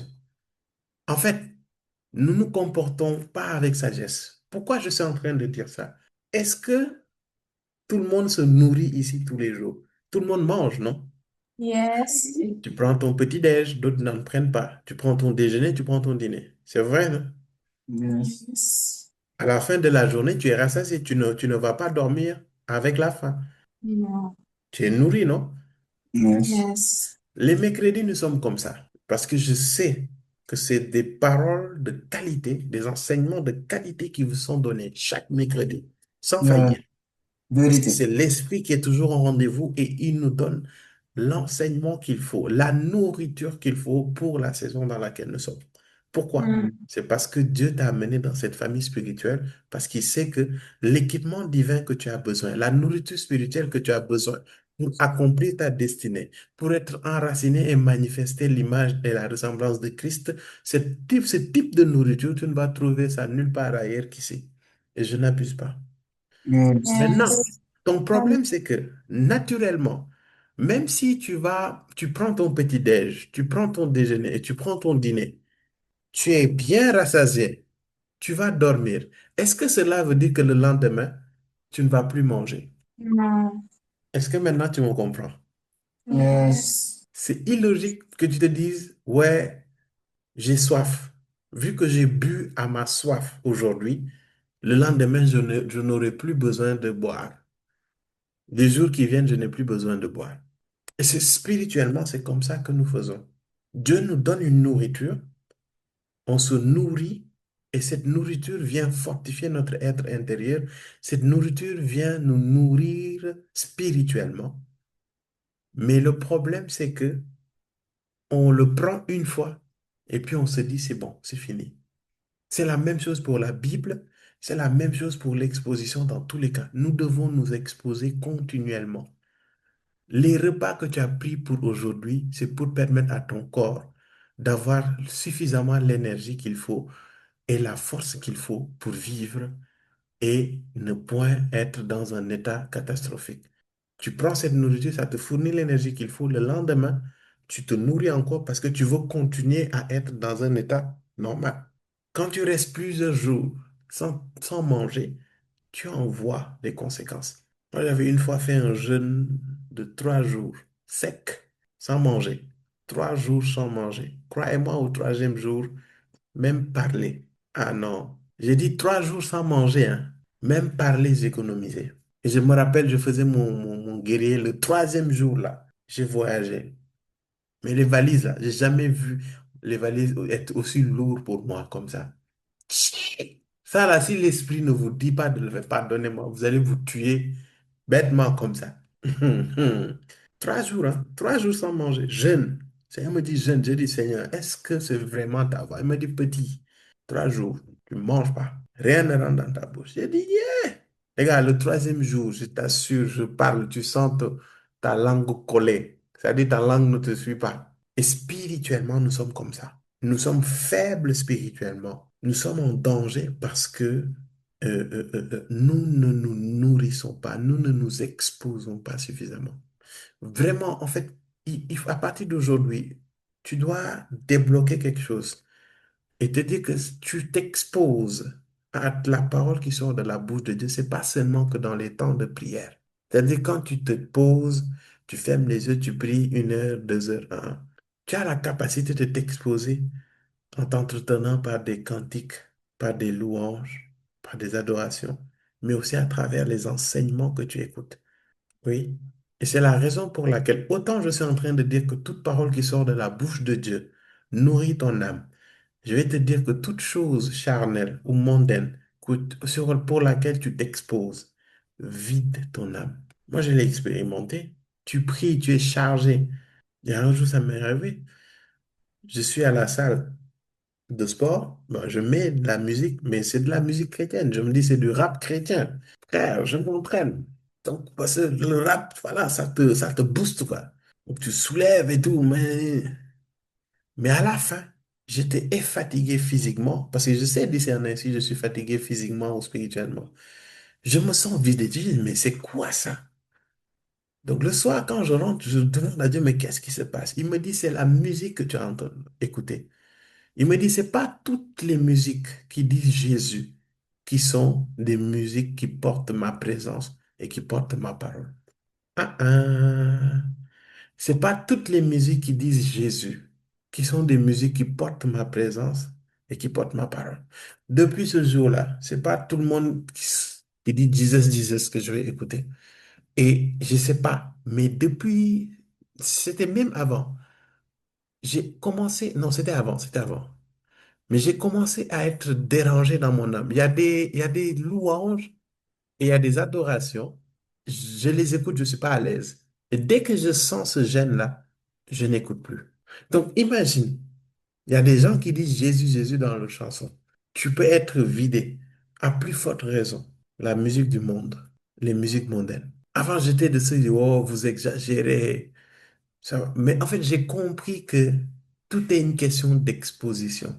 En fait, nous nous comportons pas avec sagesse. Pourquoi je suis en train de dire ça? Est-ce que tout le monde se nourrit ici tous les jours? Tout le monde mange, non? Yes. Tu prends ton petit-déj, d'autres n'en prennent pas. Tu prends ton déjeuner, tu prends ton dîner. C'est vrai, non? Yes. À la fin de la journée, tu es rassasié. Tu ne vas pas dormir avec la faim. Non. Tu es nourri, non? Yes. Yes. Les mercredis, nous sommes comme ça. Parce que je sais que c'est des paroles de qualité, des enseignements de qualité qui vous sont donnés chaque mercredi, sans Yeah. faillir. Parce que Vérité. c'est l'esprit qui est toujours en rendez-vous et il nous donne l'enseignement qu'il faut, la nourriture qu'il faut pour la saison dans laquelle nous sommes. Pourquoi? C'est parce que Dieu t'a amené dans cette famille spirituelle, parce qu'il sait que l'équipement divin que tu as besoin, la nourriture spirituelle que tu as besoin pour accomplir ta destinée, pour être enraciné et manifester l'image et la ressemblance de Christ, ce type de nourriture, tu ne vas trouver ça nulle part ailleurs qu'ici. Et je n'abuse pas. Yes. Maintenant, Yes. ton Amen. problème, c'est que naturellement, même si tu prends ton petit-déj, tu prends ton déjeuner et tu prends ton dîner, tu es bien rassasié, tu vas dormir. Est-ce que cela veut dire que le lendemain, tu ne vas plus manger? Non. Est-ce que maintenant tu me comprends? Yes. C'est illogique que tu te dises, ouais, j'ai soif. Vu que j'ai bu à ma soif aujourd'hui, le lendemain, je n'aurai plus besoin de boire. Des jours qui viennent, je n'ai plus besoin de boire. Et c'est spirituellement, c'est comme ça que nous faisons. Dieu nous donne une nourriture, on se nourrit et cette nourriture vient fortifier notre être intérieur. Cette nourriture vient nous nourrir spirituellement. Mais le problème, c'est que on le prend une fois et puis on se dit, c'est bon, c'est fini. C'est la même chose pour la Bible, c'est la même chose pour l'exposition dans tous les cas. Nous devons nous exposer continuellement. Les repas que tu as pris pour aujourd'hui, c'est pour permettre à ton corps d'avoir suffisamment l'énergie qu'il faut et la force qu'il faut pour vivre et ne point être dans un état catastrophique. Tu prends cette nourriture, ça te fournit l'énergie qu'il faut. Le lendemain, tu te nourris encore parce que tu veux continuer à être dans un état normal. Quand tu restes plusieurs jours sans manger, tu en vois les conséquences. Moi, j'avais une fois fait un jeûne de 3 jours, sec, sans manger. 3 jours sans manger. Croyez-moi, au troisième jour, même parler. Ah non, j'ai dit 3 jours sans manger, hein. Même parler, j'économisais. Et je me rappelle, je faisais mon guerrier le troisième jour, là. J'ai voyagé. Mais les valises, là, j'ai jamais vu les valises être aussi lourdes pour moi comme ça. Ça, là, si l'esprit ne vous dit pas de le faire, pardonnez-moi, vous allez vous tuer bêtement comme ça. 3 jours, hein, 3 jours sans manger, jeûne. Seigneur me dit jeûne. Je dis, Seigneur, est-ce que c'est vraiment ta voix? Il me dit, petit, 3 jours, tu ne manges pas. Rien ne rentre dans ta bouche. J'ai dit, yeah. Regarde, le troisième jour, je t'assure, je parle, tu sens ta langue collée. C'est-à-dire ta langue ne te suit pas. Et spirituellement, nous sommes comme ça. Nous sommes faibles spirituellement. Nous sommes en danger parce que nous ne nous nourrissons pas, nous ne nous exposons pas suffisamment. Vraiment, en fait, à partir d'aujourd'hui, tu dois débloquer quelque chose et te dire que tu t'exposes à la parole qui sort de la bouche de Dieu. C'est pas seulement que dans les temps de prière. C'est-à-dire quand tu te poses, tu fermes les yeux, tu pries 1 heure, 2 heures, hein. Tu as la capacité de t'exposer en t'entretenant par des cantiques, par des louanges, par des adorations, mais aussi à travers les enseignements que tu écoutes. Oui. Et c'est la raison pour laquelle, autant je suis en train de dire que toute parole qui sort de la bouche de Dieu nourrit ton âme, je vais te dire que toute chose charnelle ou mondaine pour laquelle tu t'exposes vide ton âme. Moi, je l'ai expérimenté. Tu pries, tu es chargé. Et un jour, ça m'est arrivé. Je suis à la salle de sport, ben, je mets de la musique, mais c'est de la musique chrétienne. Je me dis, c'est du rap chrétien. Frère, je m'entraîne. Donc, parce que le rap, voilà, ça te booste, quoi. Donc, tu soulèves et tout, mais à la fin, j'étais fatigué physiquement, parce que je sais discerner si je suis fatigué physiquement ou spirituellement. Je me sens vide et je dis, mais c'est quoi ça? Donc, le soir, quand je rentre, je demande à Dieu, mais qu'est-ce qui se passe? Il me dit, c'est la musique que tu as écouter. Il me dit, c'est pas toutes les musiques qui disent Jésus qui sont des musiques qui portent ma présence et qui portent ma parole. Ah, ah. C'est pas toutes les musiques qui disent Jésus qui sont des musiques qui portent ma présence et qui portent ma parole. Depuis ce jour-là, c'est pas tout le monde qui dit Jesus, Jesus que je vais écouter. Et je sais pas, mais depuis, c'était même avant. J'ai commencé, non, c'était avant. Mais j'ai commencé à être dérangé dans mon âme. Il y a des louanges et il y a des adorations. Je les écoute, je ne suis pas à l'aise. Et dès que je sens ce gêne-là, je n'écoute plus. Donc imagine, il y a des gens qui disent Jésus, Jésus dans leur chanson. Tu peux être vidé. À plus forte raison, la musique du monde, les musiques mondaines. Avant, j'étais de ceux qui disent, oh, vous exagérez. Mais en fait, j'ai compris que tout est une question d'exposition.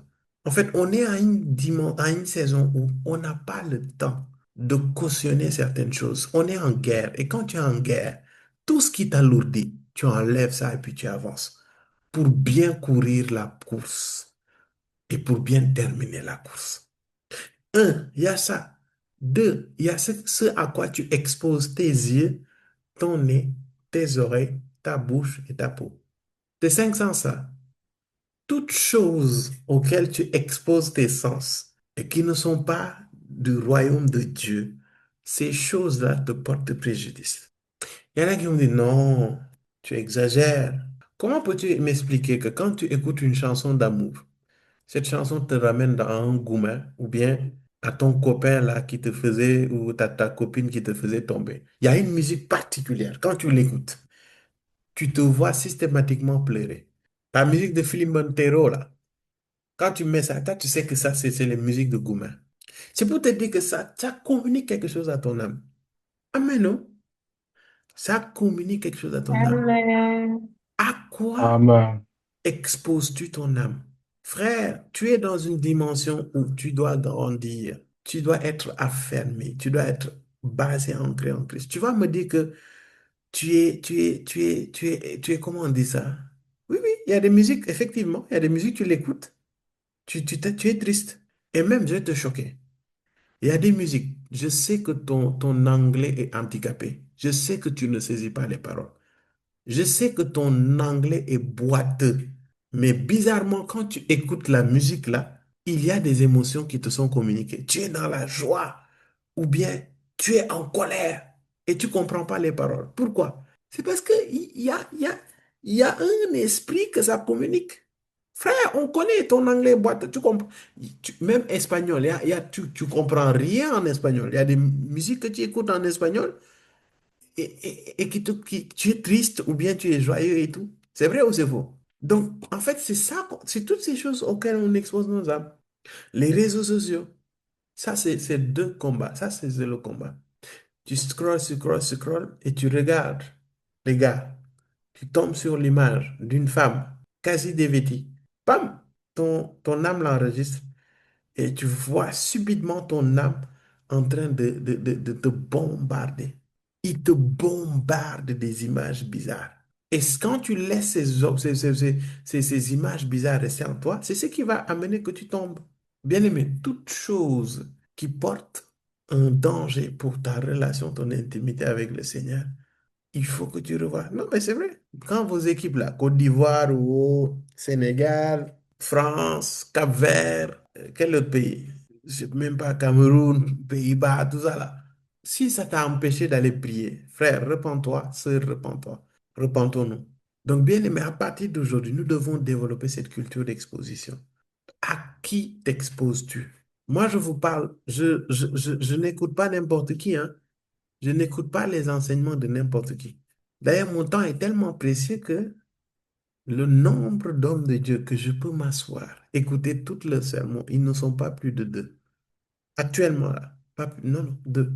En fait, on est à une saison où on n'a pas le temps de cautionner certaines choses. On est en guerre. Et quand tu es en guerre, tout ce qui t'alourdit, tu enlèves ça et puis tu avances pour bien courir la course et pour bien terminer la course. Un, il y a ça. Deux, il y a ce à quoi tu exposes tes yeux, ton nez, tes oreilles, ta bouche et ta peau. Tes cinq sens, ça. Toutes choses auxquelles tu exposes tes sens et qui ne sont pas du royaume de Dieu, ces choses-là te portent préjudice. Il y en a qui me disent, non, tu exagères. Comment peux-tu m'expliquer que quand tu écoutes une chanson d'amour, cette chanson te ramène dans un gourmet ou bien à ton copain là qui te faisait ou ta copine qui te faisait tomber? Il y a une musique particulière. Quand tu l'écoutes, tu te vois systématiquement pleurer. La musique de Philippe Montero, là, quand tu mets ça, toi, tu sais que ça, c'est les musiques de Goumin. C'est pour te dire que ça communique quelque chose à ton âme. Amen, non? Ça communique quelque chose à ton âme. Amen. À quoi Amen. exposes-tu ton âme? Frère, tu es dans une dimension où tu dois grandir. Tu dois être affermi. Tu dois être basé, ancré en Christ. Tu vas me dire que comment on dit ça? Oui, oui, il y a des musiques, effectivement, il y a des musiques, tu l'écoutes, tu es triste. Et même, je vais te choquer. Il y a des musiques, je sais que ton anglais est handicapé. Je sais que tu ne saisis pas les paroles. Je sais que ton anglais est boiteux. Mais bizarrement, quand tu écoutes la musique là, il y a des émotions qui te sont communiquées. Tu es dans la joie ou bien tu es en colère et tu ne comprends pas les paroles. Pourquoi? C'est parce qu'il y a un esprit que ça communique. Frère, on connaît ton anglais boiteux. Tu comprends, même espagnol, tu comprends rien en espagnol. Il y a des musiques que tu écoutes en espagnol et tu es triste ou bien tu es joyeux et tout. C'est vrai ou c'est faux? Donc, en fait, c'est ça, c'est toutes ces choses auxquelles on expose nos âmes. Les réseaux sociaux, ça, c'est deux combats. Ça, c'est le combat. Tu scrolles et tu regardes, les gars, tu tombes sur l'image d'une femme quasi dévêtie. Bam! Ton âme l'enregistre et tu vois subitement ton âme en train de te bombarder. Il te bombarde des images bizarres. Et quand tu laisses ces images bizarres rester en toi, c'est ce qui va amener que tu tombes. Bien-aimé, toute chose qui porte un danger pour ta relation, ton intimité avec le Seigneur, il faut que tu revoies. Non, mais c'est vrai. Quand vos équipes là, Côte d'Ivoire ou Sénégal, France, Cap-Vert, quel autre pays? Je sais même pas, Cameroun, Pays-Bas, tout ça là. Si ça t'a empêché d'aller prier, frère, repens-toi, sœur, repens-toi. Repentons-nous. Donc, bien aimé, à partir d'aujourd'hui, nous devons développer cette culture d'exposition. À qui t'exposes-tu? Moi, je vous parle, je n'écoute pas n'importe qui, hein. Je n'écoute pas les enseignements de n'importe qui. D'ailleurs, mon temps est tellement précieux que le nombre d'hommes de Dieu que je peux m'asseoir, écouter tous leurs sermons, ils ne sont pas plus de deux. Actuellement, là, pas plus, non, non, deux.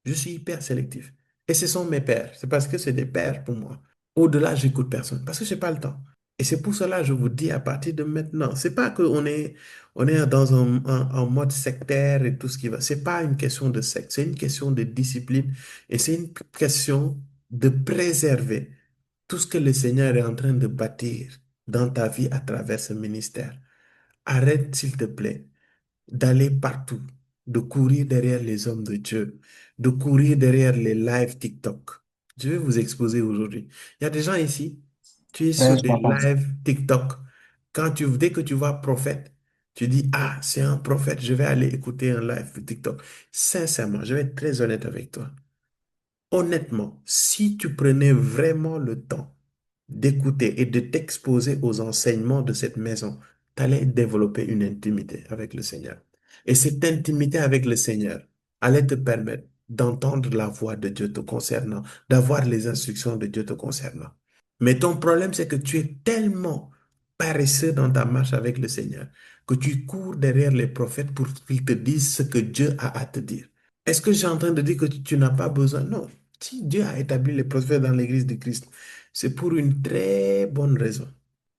Je suis hyper sélectif. Et ce sont mes pères. C'est parce que c'est des pères pour moi. Au-delà, j'écoute personne parce que je n'ai pas le temps. Et c'est pour cela que je vous dis à partir de maintenant, c'est pas on est dans un mode sectaire et tout ce qui va. C'est pas une question de secte, c'est une question de discipline et c'est une question de préserver tout ce que le Seigneur est en train de bâtir dans ta vie à travers ce ministère. Arrête, s'il te plaît, d'aller partout, de courir derrière les hommes de Dieu, de courir derrière les lives TikTok. Je vais vous exposer aujourd'hui. Il y a des gens ici, tu es sur Prêche, des papa. lives TikTok. Dès que tu vois prophète, tu dis, ah, c'est un prophète, je vais aller écouter un live TikTok. Sincèrement, je vais être très honnête avec toi. Honnêtement, si tu prenais vraiment le temps d'écouter et de t'exposer aux enseignements de cette maison, tu allais développer une intimité avec le Seigneur. Et cette intimité avec le Seigneur allait te permettre d'entendre la voix de Dieu te concernant, d'avoir les instructions de Dieu te concernant. Mais ton problème, c'est que tu es tellement paresseux dans ta marche avec le Seigneur que tu cours derrière les prophètes pour qu'ils te disent ce que Dieu a à te dire. Est-ce que j'ai en train de dire que tu n'as pas besoin? Non. Si Dieu a établi les prophètes dans l'Église de Christ, c'est pour une très bonne raison.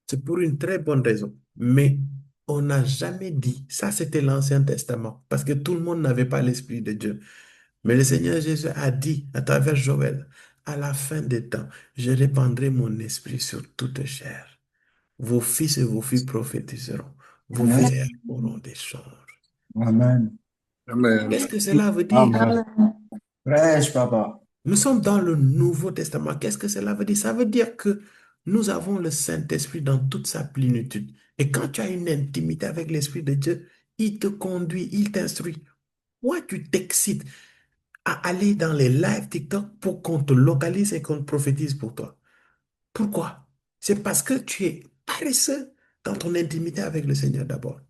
C'est pour une très bonne raison. Mais on n'a jamais dit, ça c'était l'Ancien Testament, parce que tout le monde n'avait pas l'Esprit de Dieu. Mais le Seigneur Jésus a dit à travers Joël, à la fin des temps, je répandrai mon esprit sur toute chair. Vos fils et vos filles prophétiseront. Vos Amen. vieillards auront des songes. Amen. Amen. Qu'est-ce que cela veut dire? Amen. Prêche, papa. Nous sommes dans le Nouveau Testament. Qu'est-ce que cela veut dire? Ça veut dire que nous avons le Saint-Esprit dans toute sa plénitude. Et quand tu as une intimité avec l'Esprit de Dieu, il te conduit, il t'instruit. Pourquoi tu t'excites à aller dans les lives TikTok pour qu'on te localise et qu'on te prophétise pour toi? Pourquoi? C'est parce que tu es paresseux dans ton intimité avec le Seigneur d'abord.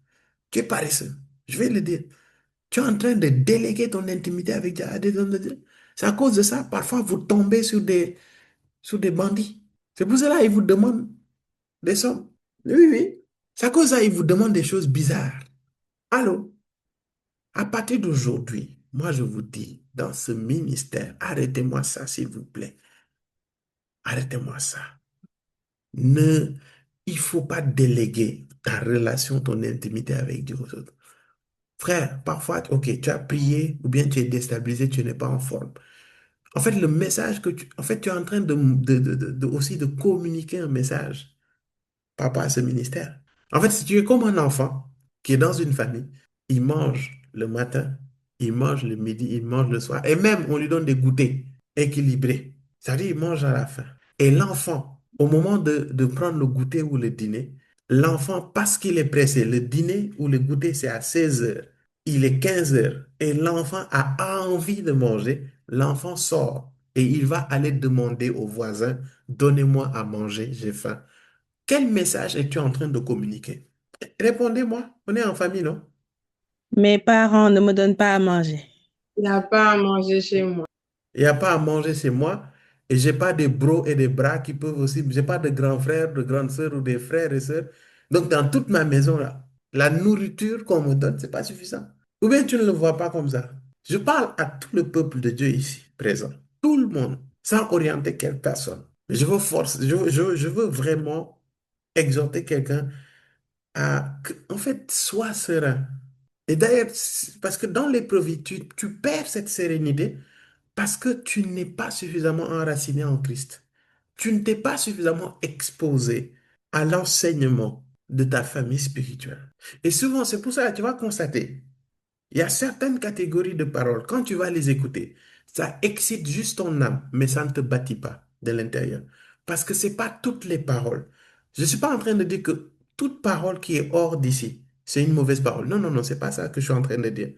Tu es paresseux. Je vais le dire. Tu es en train de déléguer ton intimité avec Dieu à des hommes de Dieu. C'est à cause de ça, parfois, vous tombez sur des bandits. C'est pour cela qu'ils vous demandent des sommes. Oui, oui. C'est à cause de ça qu'ils vous demandent des choses bizarres. Allô? À partir d'aujourd'hui, moi, je vous dis, dans ce ministère, arrêtez-moi ça, s'il vous plaît. Arrêtez-moi ça. Ne, il ne faut pas déléguer ta relation, ton intimité avec Dieu aux autres. Frère, parfois, ok, tu as prié ou bien tu es déstabilisé, tu n'es pas en forme. En fait, le message en fait, tu es en train aussi de communiquer un message par rapport à ce ministère. En fait, si tu es comme un enfant qui est dans une famille, il mange le matin, il mange le midi, il mange le soir, et même on lui donne des goûters équilibrés. C'est-à-dire, il mange à la faim. Et l'enfant, au moment de prendre le goûter ou le dîner, l'enfant, parce qu'il est pressé, le dîner ou le goûter, c'est à 16 heures. Il est 15 heures et l'enfant a envie de manger. L'enfant sort et il va aller demander au voisin, donnez-moi à manger, j'ai faim. Quel message es-tu en train de communiquer? Répondez-moi, on est en famille, non? Mes parents ne me donnent pas à manger. Il n'y a pas à manger chez moi. Il n'y a pas à manger chez moi et j'ai pas des bros et des bras qui peuvent aussi, j'ai pas de grands frères, de grandes sœurs ou des frères et sœurs. Donc dans toute ma maison là, la nourriture qu'on me donne, c'est pas suffisant. Ou bien tu ne le vois pas comme ça. Je parle à tout le peuple de Dieu ici, présent. Tout le monde, sans orienter quelle personne. Je veux je veux vraiment exhorter quelqu'un en fait, sois serein. Et d'ailleurs, parce que dans l'épreuve, tu perds cette sérénité parce que tu n'es pas suffisamment enraciné en Christ. Tu ne t'es pas suffisamment exposé à l'enseignement de ta famille spirituelle. Et souvent, c'est pour ça que tu vas constater, il y a certaines catégories de paroles, quand tu vas les écouter, ça excite juste ton âme, mais ça ne te bâtit pas de l'intérieur. Parce que ce n'est pas toutes les paroles. Je ne suis pas en train de dire que toute parole qui est hors d'ici, c'est une mauvaise parole. Non, non, non, c'est pas ça que je suis en train de dire.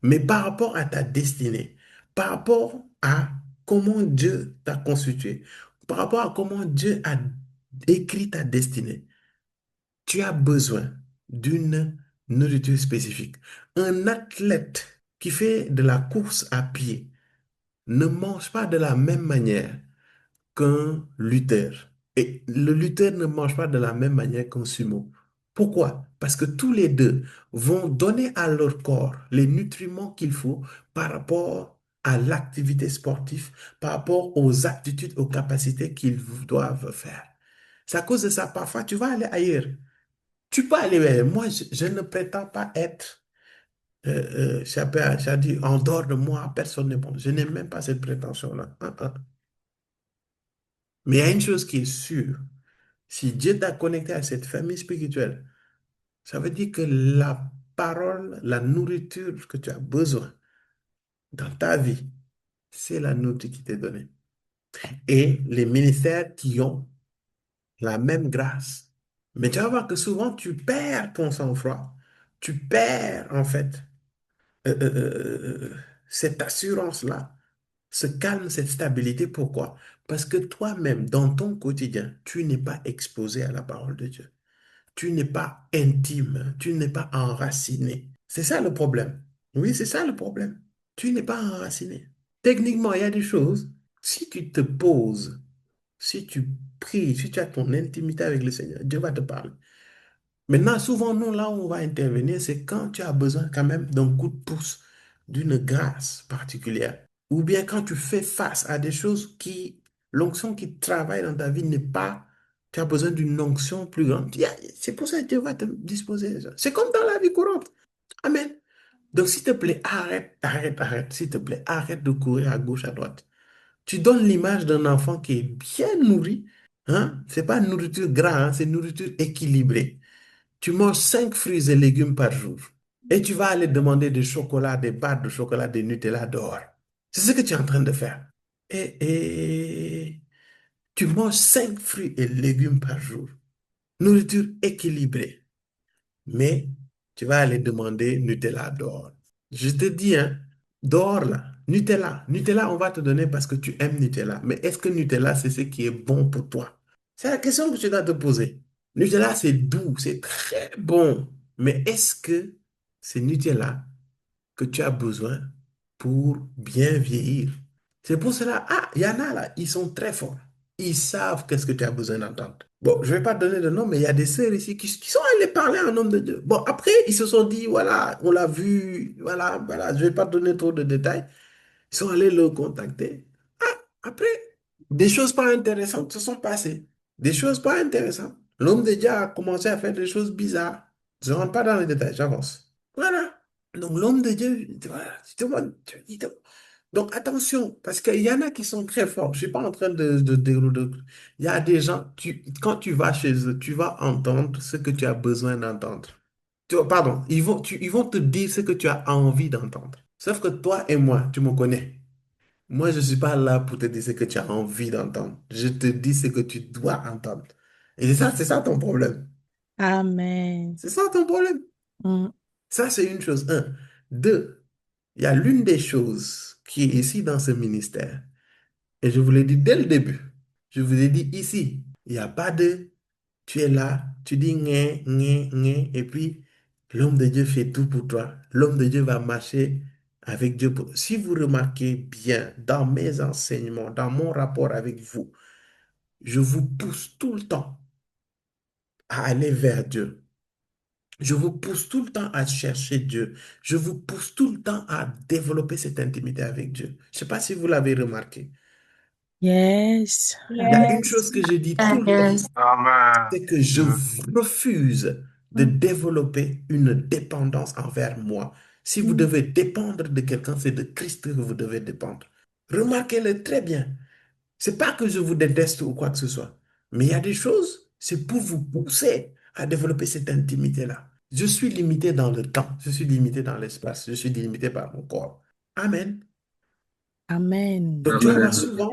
Mais par rapport à ta destinée, par rapport à comment Dieu t'a constitué, par rapport à comment Dieu a écrit ta destinée, tu as besoin d'une nourriture spécifique. Un athlète qui fait de la course à pied ne mange pas de la même manière qu'un lutteur. Et le lutteur ne mange pas de la même manière qu'un sumo. Pourquoi? Parce que tous les deux vont donner à leur corps les nutriments qu'il faut par rapport à l'activité sportive, par rapport aux aptitudes, aux capacités qu'ils doivent faire. C'est à cause de ça, parfois, tu vas aller ailleurs. Tu peux aller, mais moi, je ne prétends pas être, j'ai dit, en dehors de moi, personne n'est bon. Je n'ai même pas cette prétention-là. Mais il y a une chose qui est sûre. Si Dieu t'a connecté à cette famille spirituelle, ça veut dire que la parole, la nourriture que tu as besoin dans ta vie, c'est la nourriture qui t'est donnée. Et les ministères qui ont la même grâce. Mais tu vas voir que souvent, tu perds ton sang-froid. Tu perds, en fait, euh, euh, euh, cette assurance-là, ce calme, cette stabilité. Pourquoi? Parce que toi-même, dans ton quotidien, tu n'es pas exposé à la parole de Dieu. Tu n'es pas intime, tu n'es pas enraciné. C'est ça le problème. Oui, c'est ça le problème. Tu n'es pas enraciné. Techniquement, il y a des choses, si tu te poses, si tu pries, si tu as ton intimité avec le Seigneur, Dieu va te parler. Maintenant, souvent, nous, là où on va intervenir, c'est quand tu as besoin quand même d'un coup de pouce, d'une grâce particulière. Ou bien quand tu fais face à des choses l'onction qui travaille dans ta vie n'est pas, tu as besoin d'une onction plus grande. C'est pour ça que Dieu va te disposer. C'est comme dans la vie courante. Amen. Donc, s'il te plaît, arrête, s'il te plaît, arrête de courir à gauche, à droite. Tu donnes l'image d'un enfant qui est bien nourri. Hein? C'est pas nourriture grasse, hein, c'est nourriture équilibrée. Tu manges 5 fruits et légumes par jour. Et tu vas aller demander des chocolats, des barres de chocolat, des Nutella dehors. C'est ce que tu es en train de faire. Et tu manges 5 fruits et légumes par jour. Nourriture équilibrée. Mais tu vas aller demander Nutella dehors. Je te dis, hein, dehors là, Nutella. Nutella, on va te donner parce que tu aimes Nutella. Mais est-ce que Nutella, c'est ce qui est bon pour toi? C'est la question que tu dois te poser. Nutella, c'est doux, c'est très bon. Mais est-ce que c'est Nutella que tu as besoin pour bien vieillir? C'est pour cela, il y en a là, ils sont très forts. Ils savent qu'est-ce que tu as besoin d'entendre. Bon, je ne vais pas donner de nom, mais il y a des sœurs ici qui sont allées parler en nom de Dieu. Bon, après, ils se sont dit, voilà, on l'a vu, voilà, voilà, je ne vais pas donner trop de détails. Ils sont allés le contacter. Après, des choses pas intéressantes se sont passées. Des choses pas intéressantes. L'homme de Dieu a commencé à faire des choses bizarres. Je ne rentre pas dans les détails, j'avance. Voilà. Donc l'homme de Dieu, voilà, donc attention, parce qu'il y en a qui sont très forts. Je ne suis pas en train il y a des gens, quand tu vas chez eux, tu vas entendre ce que tu as besoin d'entendre. Pardon, ils vont te dire ce que tu as envie d'entendre. Sauf que toi et moi, tu me connais. Moi, je ne suis pas là pour te dire ce que tu as envie d'entendre. Je te dis ce que tu dois entendre. Et c'est ça ton problème. Amen. C'est ça ton problème. Mm. Ça, c'est une chose. Un. Deux, il y a l'une des choses qui est ici dans ce ministère. Et je vous l'ai dit dès le début. Je vous ai dit ici, il n'y a pas de tu es là, tu dis et puis l'homme de Dieu fait tout pour toi. L'homme de Dieu va marcher avec Dieu. Si vous remarquez bien dans mes enseignements, dans mon rapport avec vous, je vous pousse tout le temps à aller vers Dieu. Je vous pousse tout le temps à chercher Dieu. Je vous pousse tout le temps à développer cette intimité avec Dieu. Je ne sais pas si vous l'avez remarqué. Yes. Il y a une Yes. chose que je dis tout le temps, Amen. c'est que je refuse de développer une dépendance envers moi. Si vous devez dépendre de quelqu'un, c'est de Christ que vous devez dépendre. Remarquez-le très bien. C'est pas que je vous déteste ou quoi que ce soit, mais il y a des choses, c'est pour vous pousser à développer cette intimité-là. Je suis limité dans le temps, je suis limité dans l'espace, je suis limité par mon corps. Amen. Amen. Donc tu vas voir Amen. souvent,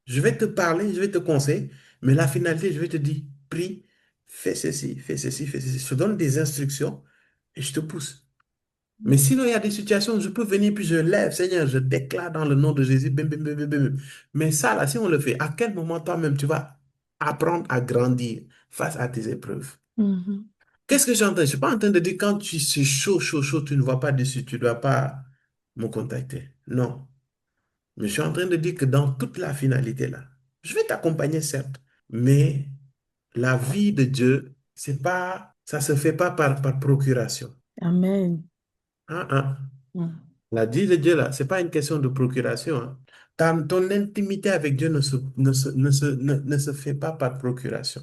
je vais te parler, je vais te conseiller, mais la finalité, je vais te dire, prie, fais ceci, fais ceci, fais ceci. Je te donne des instructions et je te pousse. Mais sinon, il y a des situations où je peux venir puis je lève, Seigneur, je déclare dans le nom de Jésus. Bim, bim, bim, bim, bim. Mais ça, là, si on le fait, à quel moment toi-même tu vas apprendre à grandir face à tes épreuves? Mhm. Qu'est-ce que j'entends? Je ne suis pas en train de dire quand tu es chaud, chaud, chaud, tu ne vois pas dessus, tu ne dois pas me contacter. Non. Mais je suis en train de dire que dans toute la finalité, là, je vais t'accompagner, certes, mais la vie de Dieu, c'est pas, ça se fait pas par procuration. Amen. Hein, hein. Mm. La vie de Dieu, là, c'est pas une question de procuration. Hein. Ton intimité avec Dieu ne se fait pas par procuration.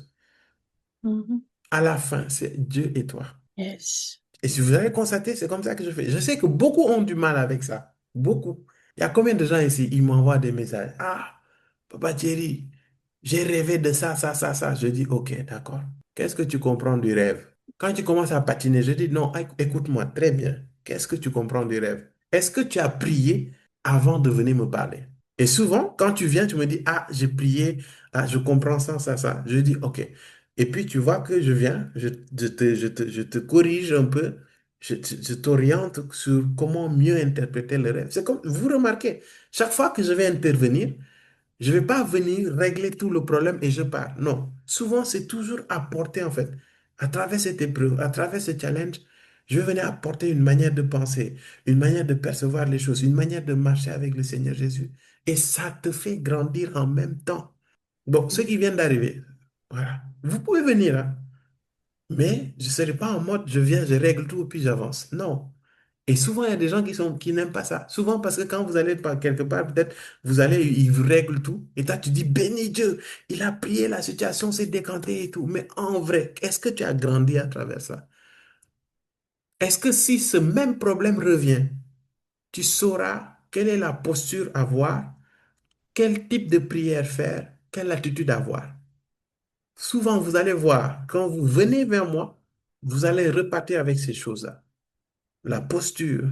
Mhm. À la fin, c'est Dieu et toi. Yes. Et si vous avez constaté, c'est comme ça que je fais. Je sais que beaucoup ont du mal avec ça. Beaucoup. Il y a combien de gens ici, ils m'envoient des messages. Ah, Papa Thierry, j'ai rêvé de ça, ça, ça, ça. Je dis, OK, d'accord. Qu'est-ce que tu comprends du rêve? Quand tu commences à patiner, je dis, non, écoute-moi très bien. Qu'est-ce que tu comprends du rêve? Est-ce que tu as prié avant de venir me parler? Et souvent, quand tu viens, tu me dis, ah, j'ai prié, ah, je comprends ça, ça, ça. Je dis, OK. Et puis, tu vois que je viens, je te corrige un peu, je t'oriente sur comment mieux interpréter le rêve. C'est comme, vous remarquez, chaque fois que je vais intervenir, je ne vais pas venir régler tout le problème et je pars. Non. Souvent, c'est toujours apporter, en fait, à travers cette épreuve, à travers ce challenge, je vais venir apporter une manière de penser, une manière de percevoir les choses, une manière de marcher avec le Seigneur Jésus. Et ça te fait grandir en même temps. Donc, ceux qui viennent d'arriver, voilà. Vous pouvez venir, hein, mais je ne serai pas en mode je viens, je règle tout et puis j'avance. Non. Et souvent, il y a des gens qui n'aiment pas ça. Souvent, parce que quand vous allez par quelque part, peut-être, vous allez, ils vous règlent tout. Et toi, tu dis, béni Dieu, il a prié, la situation s'est décantée et tout. Mais en vrai, est-ce que tu as grandi à travers ça? Est-ce que si ce même problème revient, tu sauras quelle est la posture à avoir, quel type de prière faire, quelle attitude avoir? Souvent, vous allez voir, quand vous venez vers moi, vous allez repartir avec ces choses-là. La posture,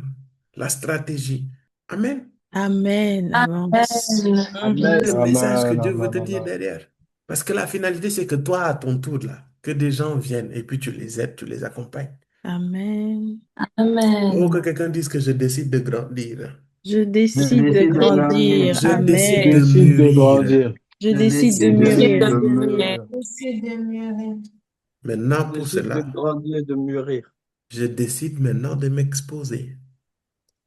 la stratégie. Amen. Amen. Avance. Amen. Mhm. Le Amen. message que Dieu veut Amen. te dire Amen. derrière. Parce que la finalité, c'est que toi, à ton tour, là, que des gens viennent et puis tu les aides, tu les accompagnes. Amen. Oh, que Amen. quelqu'un dise que je décide de grandir. Je Je décide de décide de grandir. grandir. Je Je décide de Amen. décide de mûrir. grandir. Je Je décide de décide Je décide mûrir. de de mûrir. mûrir. Aussi de mûrir. Maintenant, pour Décide de cela, grandir et de mûrir. je décide maintenant de m'exposer.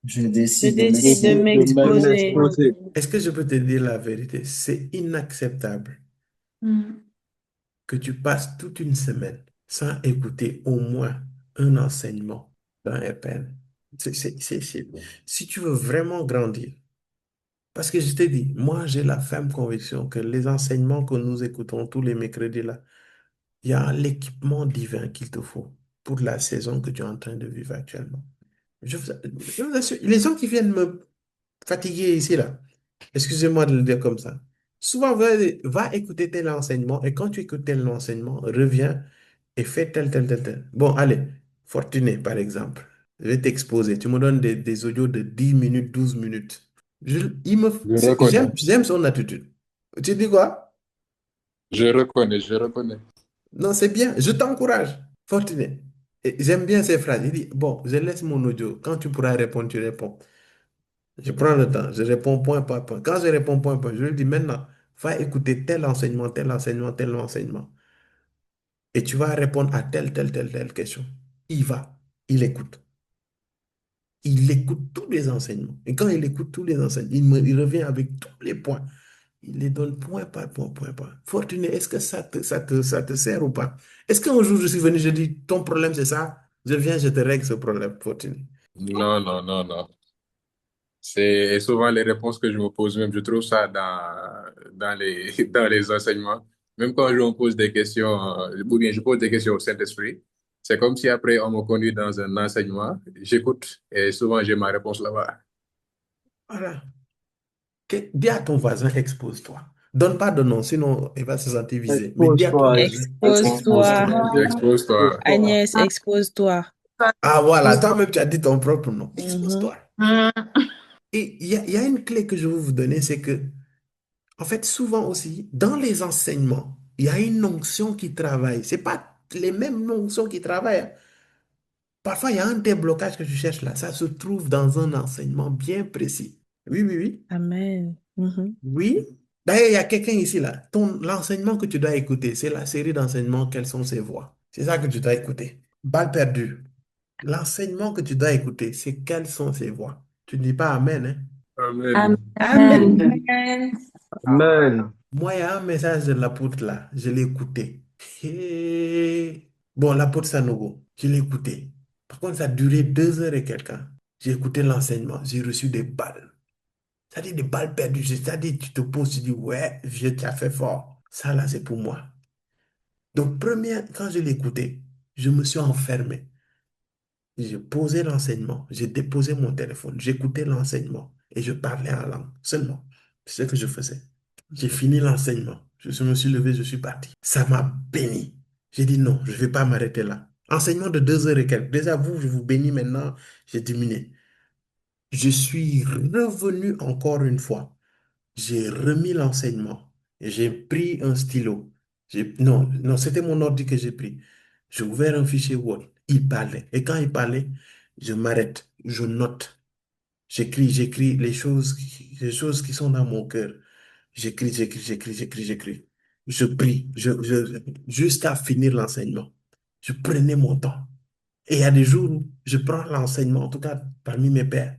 Je Je décide de décide de Décide de m'exposer. me m'exposer. m'exposer. Est-ce que je peux te dire la vérité? C'est inacceptable Mm. que tu passes toute une semaine sans écouter au moins un enseignement dans RPN. Si tu veux vraiment grandir, parce que je t'ai dit, moi j'ai la ferme conviction que les enseignements que nous écoutons tous les mercredis là, il y a l'équipement divin qu'il te faut pour la saison que tu es en train de vivre actuellement. Je vous assure, les gens qui viennent me fatiguer ici là, excusez-moi de le dire comme ça. Souvent, va écouter tel enseignement et quand tu écoutes tel enseignement, reviens et fais tel, tel, tel, tel. Bon, allez, Fortuné, par exemple, je vais t'exposer. Tu me donnes des audios de 10 minutes, 12 minutes. Je reconnais. J'aime son attitude. Tu dis quoi? Je reconnais. Je reconnais. Non, c'est bien. Je t'encourage, Fortuné. Et j'aime bien ces phrases. Il dit, bon, je laisse mon audio. Quand tu pourras répondre, tu réponds. Je prends le temps, je réponds point par point. Quand je réponds point par point, je lui dis maintenant, va écouter tel enseignement, tel enseignement, tel enseignement. Et tu vas répondre à telle question. Il va, il écoute. Il écoute tous les enseignements. Et quand il écoute tous les enseignements, il revient avec tous les points. Il les donne point par point, point par point. Fortuné, est-ce que ça te sert ou pas? Est-ce qu'un jour je suis venu, je dis, ton problème c'est ça? Je viens, je te règle ce problème. Continue. Non, non, non, non. C'est souvent les réponses que je me pose même. Je trouve ça dans les enseignements. Même quand je me pose des questions, ou bien je pose des questions au Saint-Esprit, c'est comme si après on me conduit dans un enseignement, j'écoute et souvent j'ai ma réponse là-bas. Voilà. Dis à ton voisin, expose-toi. Donne pas de nom, sinon il va se sentir visé. Mais dis à ton Expose-toi. voisin, expose-toi. Expose-toi. Expose-toi. Expose-toi. Agnès, expose-toi. Ah voilà, toi-même tu as dit ton propre nom. Mhm. Expose-toi. Et il y a une clé que je veux vous donner, c'est que, en fait, souvent aussi, dans les enseignements, il y a une onction qui travaille. C'est pas les mêmes onctions qui travaillent, hein. Parfois, il y a un déblocage que tu cherches là. Ça se trouve dans un enseignement bien précis. Oui, oui, oui. Amen. Mhm. Oui. D'ailleurs, il y a quelqu'un ici là. L'enseignement que tu dois écouter, c'est la série d'enseignements, quelles sont ses voix. C'est ça que tu dois écouter. Balle perdue. L'enseignement que tu dois écouter, c'est quelles sont ses voix. Tu ne dis pas Amen, hein? Amen. Amen. Amen. Amen. Moi, il y a un message de l'apôtre là, je l'ai écouté. Bon, l'apôtre Sanogo, je l'ai écouté. Par contre, ça a duré 2 heures et quelques. J'ai écouté l'enseignement, j'ai reçu des balles. C'est-à-dire des balles perdues. C'est-à-dire, tu te poses, tu dis, ouais, vieux, tu as fait fort. Ça là, c'est pour moi. Donc, première, quand je l'ai écouté, je me suis enfermé. J'ai posé l'enseignement, j'ai déposé mon téléphone, j'écoutais l'enseignement et je parlais en langue seulement. C'est ce que je faisais. J'ai fini l'enseignement. Je me suis levé, je suis parti. Ça m'a béni. J'ai dit non, je ne vais pas m'arrêter là. Enseignement de 2 heures et quelques. Déjà, vous, je vous bénis maintenant, j'ai diminué. Je suis revenu encore une fois. J'ai remis l'enseignement. J'ai pris un stylo. Non, non, c'était mon ordi que j'ai pris. J'ai ouvert un fichier Word. Il parlait. Et quand il parlait, je m'arrête, je note. J'écris les choses qui sont dans mon cœur. J'écris. Je prie, jusqu'à finir l'enseignement. Je prenais mon temps. Et il y a des jours où je prends l'enseignement, en tout cas parmi mes pères.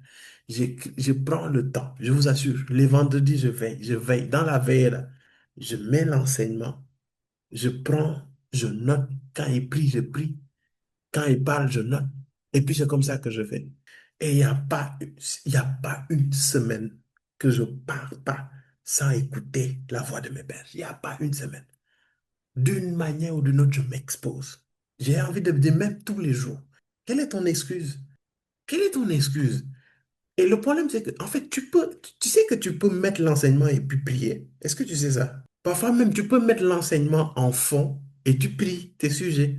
Je prends le temps, je vous assure. Les vendredis, je veille. Dans la veille, là, je mets l'enseignement, je prends, je note. Quand il prie, je prie. Quand il parle, je note. Et puis c'est comme ça que je fais. Et il y a pas une semaine que je pars pas sans écouter la voix de mes pères. Il n'y a pas une semaine. D'une manière ou d'une autre, je m'expose. J'ai envie de me dire, même tous les jours, quelle est ton excuse? Quelle est ton excuse? Et le problème, c'est que, en fait, tu sais que tu peux mettre l'enseignement et puis prier. Est-ce que tu sais ça? Parfois même, tu peux mettre l'enseignement en fond et tu pries tes sujets.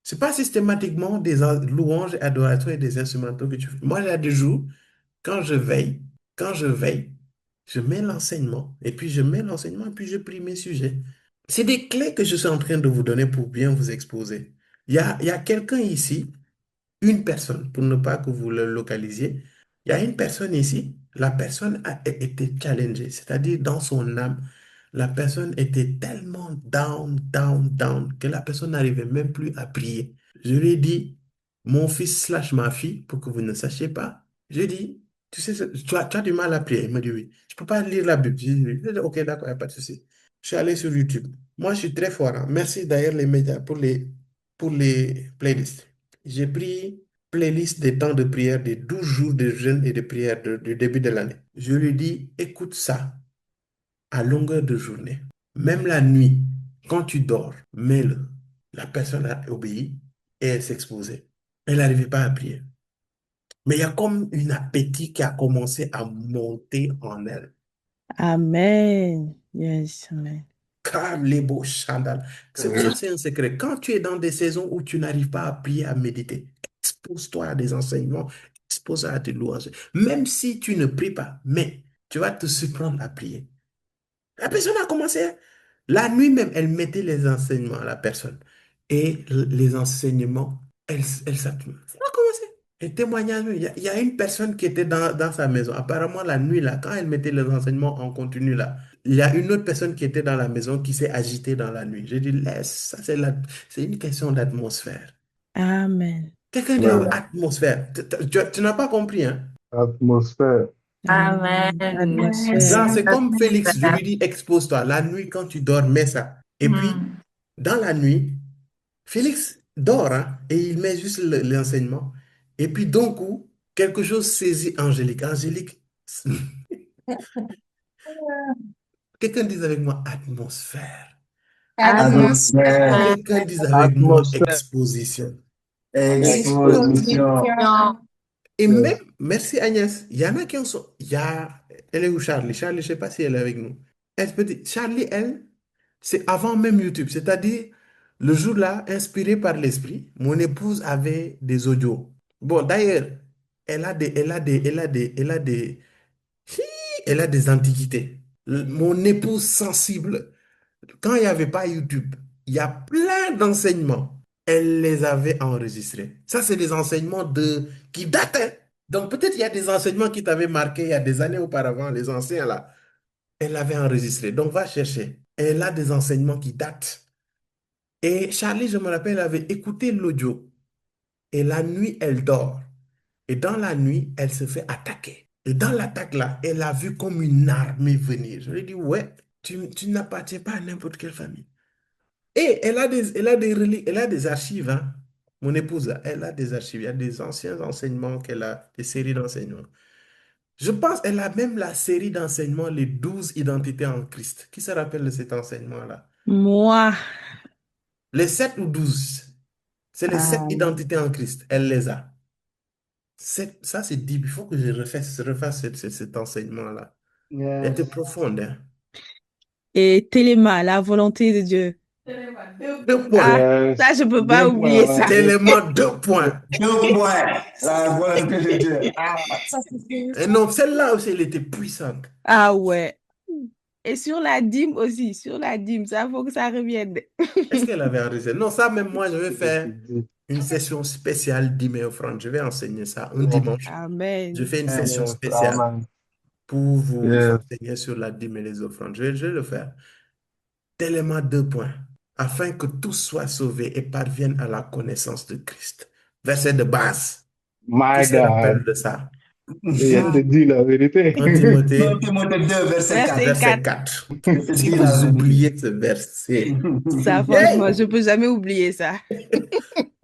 C'est pas systématiquement des louanges, adorations et des instrumentaux que tu fais. Moi, il y a des jours, quand je veille, quand je veille, je mets l'enseignement et puis je mets l'enseignement et puis je prie mes sujets. C'est des clés que je suis en train de vous donner pour bien vous exposer. Il y a quelqu'un ici, une personne, pour ne pas que vous le localisiez, il y a une personne ici, la personne a été challengée, c'est-à-dire dans son âme, la personne était tellement down, que la personne n'arrivait même plus à prier. Je lui ai dit, mon fils slash ma fille, pour que vous ne sachiez pas, j'ai dit, tu sais, tu as du mal à prier. Il m'a dit oui. Je ne peux pas lire la Bible. J'ai dit oui. J'ai dit, ok, d'accord, il n'y a pas de souci. Je suis allé sur YouTube. Moi, je suis très fort, hein. Merci d'ailleurs les médias pour les playlists. J'ai pris playlist des temps de prière des 12 jours de jeûne et de prière du début de l'année. Je lui dis, écoute ça à longueur de journée. Même la nuit, quand tu dors, mets-le. La personne a obéi et elle s'exposait. Elle n'arrivait pas à prier. Mais il y a comme une appétit qui a commencé à monter en elle. Amen. Yes, amen. Car les beaux chandales. Ça, c'est un secret. Quand tu es dans des saisons où tu n'arrives pas à prier, à méditer, expose-toi à des enseignements, expose-toi à tes louanges. Même si tu ne pries pas, mais tu vas te surprendre à prier. La personne a commencé. La nuit même, elle mettait les enseignements à la personne. Et les enseignements, elle s'accumule. Elle a commencé. Et témoignage, il y a une personne qui était dans sa maison. Apparemment, la nuit, là, quand elle mettait les enseignements en continu, là, il y a une autre personne qui était dans la maison qui s'est agitée dans la nuit. J'ai dit, laisse, ça, c'est une question d'atmosphère. Amen. Quelqu'un dit, oh, Amen. atmosphère. Tu n'as pas compris, hein? Atmosphère. Amen. Genre, Atmosphère. c'est comme Félix, je lui dis, expose-toi. La nuit, quand tu dors, mets ça. Et puis, Hmm. dans la nuit, Félix dort, hein, et il met juste l'enseignement. Et puis d'un coup, quelque chose saisit Angélique. Angélique, quelqu'un dise avec moi atmosphère. Atmosphère. Atmosphère. Quelqu'un dise avec moi Atmosphère. exposition. Exposition. Exposition. Et même, Yes. merci Agnès, il y en a qui en sont. Elle est où Charlie? Charlie, je ne sais pas si elle est avec nous. Elle peut dire, Charlie, elle, c'est avant même YouTube. C'est-à-dire, le jour-là, inspiré par l'esprit, mon épouse avait des audios. Bon, d'ailleurs, hi, elle a des antiquités. Mon épouse sensible, quand il n'y avait pas YouTube, il y a plein d'enseignements. Elle les avait enregistrés. Ça, c'est des enseignements qui datent, hein. Donc, peut-être il y a des enseignements qui t'avaient marqué il y a des années auparavant, les anciens là. Elle l'avait enregistré. Donc, va chercher. Elle a des enseignements qui datent. Et Charlie, je me rappelle, elle avait écouté l'audio. Et la nuit, elle dort. Et dans la nuit, elle se fait attaquer. Et dans l'attaque là, elle a vu comme une armée venir. Je lui ai dit, ouais, tu n'appartiens pas à n'importe quelle famille. Et elle a des archives, hein. Mon épouse, là, elle a des archives. Il y a des anciens enseignements qu'elle a, des séries d'enseignements. Je pense qu'elle a même la série d'enseignements, les 12 identités en Christ. Qui se rappelle de cet enseignement-là? Moi. Les 7 ou 12. C'est les 7 Ah, identités en Christ. Elle les a. Ça, c'est deep. Il faut que je refasse cet enseignement-là. Elle était Yes. profonde, hein. et Téléma, la volonté de Dieu. Deux points. Ah, Yes. ça, je peux pas Deux oublier points. ça. Tellement 2 points. Deux points. La volonté de Dieu. Ah. Et non, celle-là aussi, elle était puissante. Ah ouais. Et sur la dîme aussi, sur la dîme, ça faut que ça revienne. Est-ce qu'elle avait enregistré? Non, ça, même moi, je vais faire C'est dit. une session spéciale d'email offrande. Je vais enseigner ça un Yes. dimanche. Je Amen. fais une session Yes. spéciale Amen. pour vous Yes. enseigner sur la dîme et les offrandes. Je vais le faire. Tellement 2 points, afin que tous soient sauvés et parviennent à la connaissance de Christ. Verset de base. Qui My se rappelle God. de ça? Je viens de dire la vérité. 1 Timothée, 1 Timothée 2, verset 4. Verset verset 4. 4. Je Si dis la vous vérité. oubliez ce verset, Ça, franchement, hey, je peux jamais oublier ça.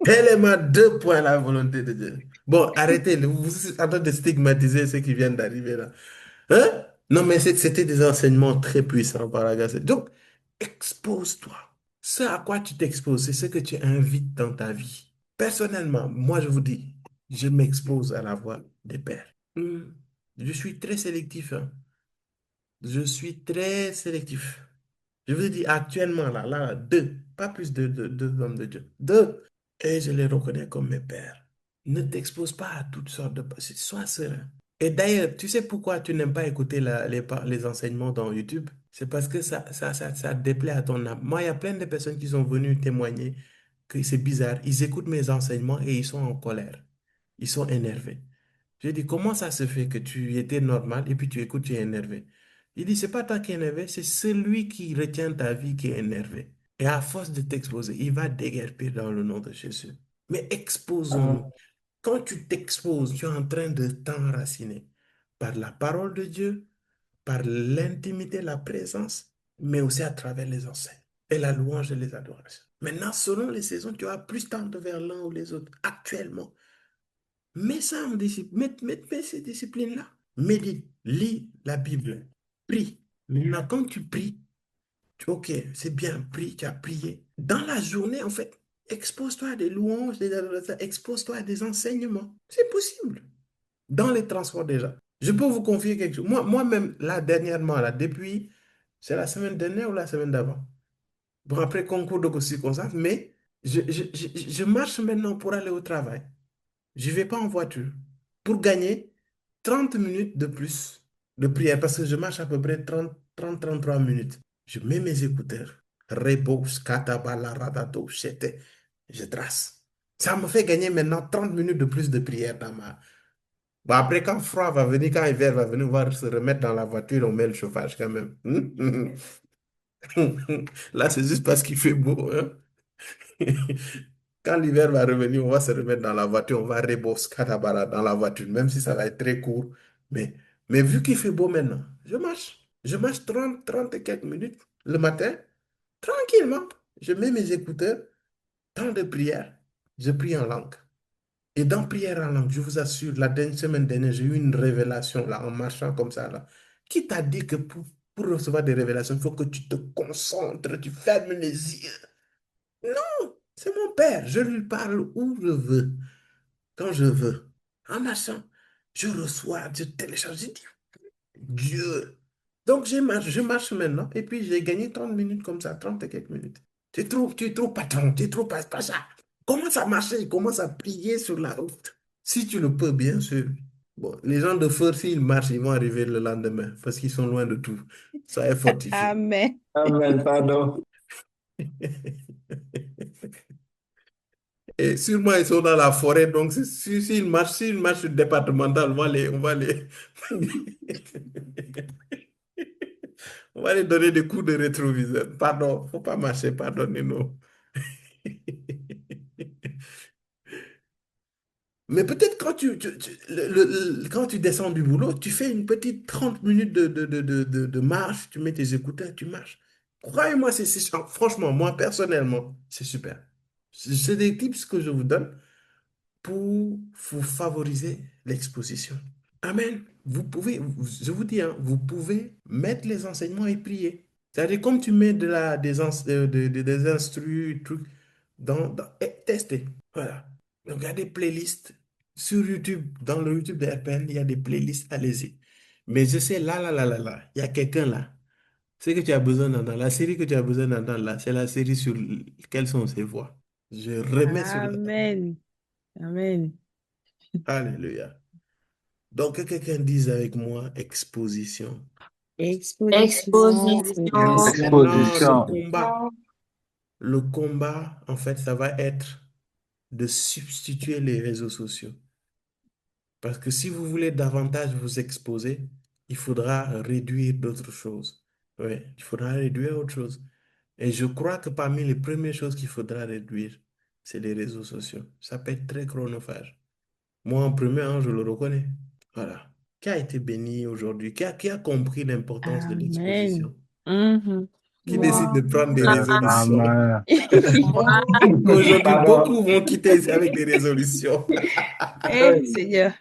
tellement 2 points la volonté de Dieu. Bon, arrêtez, vous êtes en train de stigmatiser ceux qui viennent d'arriver là. Hein? Non, mais c'était des enseignements très puissants par la grâce. Donc, expose-toi. Ce à quoi tu t'exposes, c'est ce que tu invites dans ta vie. Personnellement, moi, je vous dis, je m'expose à la voix des pères. Je suis très sélectif, hein. Je suis très sélectif. Je vous dis actuellement, là, deux, pas plus de deux hommes de Dieu. Deux. Et je les reconnais comme mes pères. Ne t'expose pas à toutes sortes de... Sois serein. Et d'ailleurs, tu sais pourquoi tu n'aimes pas écouter les enseignements dans YouTube? C'est parce que ça déplaît à ton âme. Moi, il y a plein de personnes qui sont venues témoigner que c'est bizarre. Ils écoutent mes enseignements et ils sont en colère. Ils sont énervés. Je dis, comment ça se fait que tu étais normal et puis tu écoutes, tu es énervé? Il dit, c'est pas toi qui es énervé, c'est celui qui retient ta vie qui est énervé. Et à force de t'exposer, il va déguerpir dans le nom de Jésus. Mais exposons-nous. Quand tu t'exposes, tu es en train de t'enraciner par la parole de Dieu, par l'intimité, la présence, mais aussi à travers les enseignes et la louange et les adorations. Maintenant, selon les saisons, tu as plus tendre vers l'un ou les autres. Actuellement, mets ça en discipline, mets ces disciplines-là. Médite, lis la Bible, prie. Maintenant, quand tu pries, ok, c'est bien, prie, tu as prié. Dans la journée, en fait, expose-toi à des louanges, des adorations, expose-toi à des enseignements. C'est possible. Dans les transports déjà. Je peux vous confier quelque chose. Moi-même, là, dernièrement, là, depuis, c'est la semaine dernière ou la semaine d'avant. Bon, après concours de circonstances, mais je marche maintenant pour aller au travail. Je ne vais pas en voiture pour gagner 30 minutes de plus de prière parce que je marche à peu près 33 minutes. Je mets mes écouteurs. Rebos, katabala, radato, shete. Je trace. Ça me fait gagner maintenant 30 minutes de plus de prière dans ma... Bon, après, quand froid va venir, quand hiver va venir, on va se remettre dans la voiture, on met le chauffage quand même. Là, c'est juste parce qu'il fait beau, hein. Quand l'hiver va revenir, on va se remettre dans la voiture, on va reboscar dans la voiture, même si ça va être très court. Mais vu qu'il fait beau maintenant, je marche. Je marche 30 et quelques minutes le matin, tranquillement. Je mets mes écouteurs, temps de prière. Je prie en langue. Et dans prière en langue, je vous assure, semaine dernière, j'ai eu une révélation là, en marchant comme ça là. Qui t'a dit que pour recevoir des révélations, il faut que tu te concentres, tu fermes les yeux? Non, c'est mon Père. Je lui parle où je veux, quand je veux. En marchant, je reçois, je télécharge, je dis Dieu. Donc je marche maintenant et puis j'ai gagné 30 minutes comme ça, 30 et quelques minutes. Tu es trop patron, tu es trop pas ça. Commence à marcher, commence à prier sur la route. Si tu le peux, bien sûr. Bon, les gens de feu, s'ils marchent, ils vont arriver le lendemain parce qu'ils sont loin de tout. Soyez fortifiés. Amen. Amen, pardon. Et sûrement, ils sont dans la forêt, donc s'ils marchent sur le départemental, on va les, on va les donner des coups de rétroviseur. Pardon, faut pas marcher, pardonnez-nous. Mais peut-être quand quand tu descends du boulot, tu fais une petite 30 minutes de marche, tu mets tes écouteurs, tu marches. Croyez-moi, franchement, moi personnellement, c'est super. C'est des tips que je vous donne pour vous favoriser l'exposition. Amen. Je vous dis, hein, vous pouvez mettre les enseignements et prier. C'est-à-dire, comme tu mets des instrus, trucs, et testez. Voilà. Donc, il y a des playlists sur YouTube. Dans le YouTube de RPN, il y a des playlists, allez-y. Mais je sais, là, il y a quelqu'un là. Ce que tu as besoin d'entendre, la série que tu as besoin d'entendre là, c'est la série sur quelles sont ses voix. Je remets sur la table. Amen. Amen. Alléluia. Donc, que quelqu'un dise avec moi, exposition. Exposition. Exposition. Maintenant, Exposition. le combat, en fait, ça va être de substituer les réseaux sociaux. Parce que si vous voulez davantage vous exposer, il faudra réduire d'autres choses. Oui, il faudra réduire autre chose. Et je crois que parmi les premières choses qu'il faudra réduire, c'est les réseaux sociaux. Ça peut être très chronophage. Moi, en premier, hein, je le reconnais. Voilà. Qui a été béni aujourd'hui? Qui a compris l'importance de Amen. l'exposition? Mhm. Qui décide de prendre des résolutions? Amen. Aujourd'hui, Pardon. beaucoup vont quitter ici avec des résolutions. Eh, Seigneur.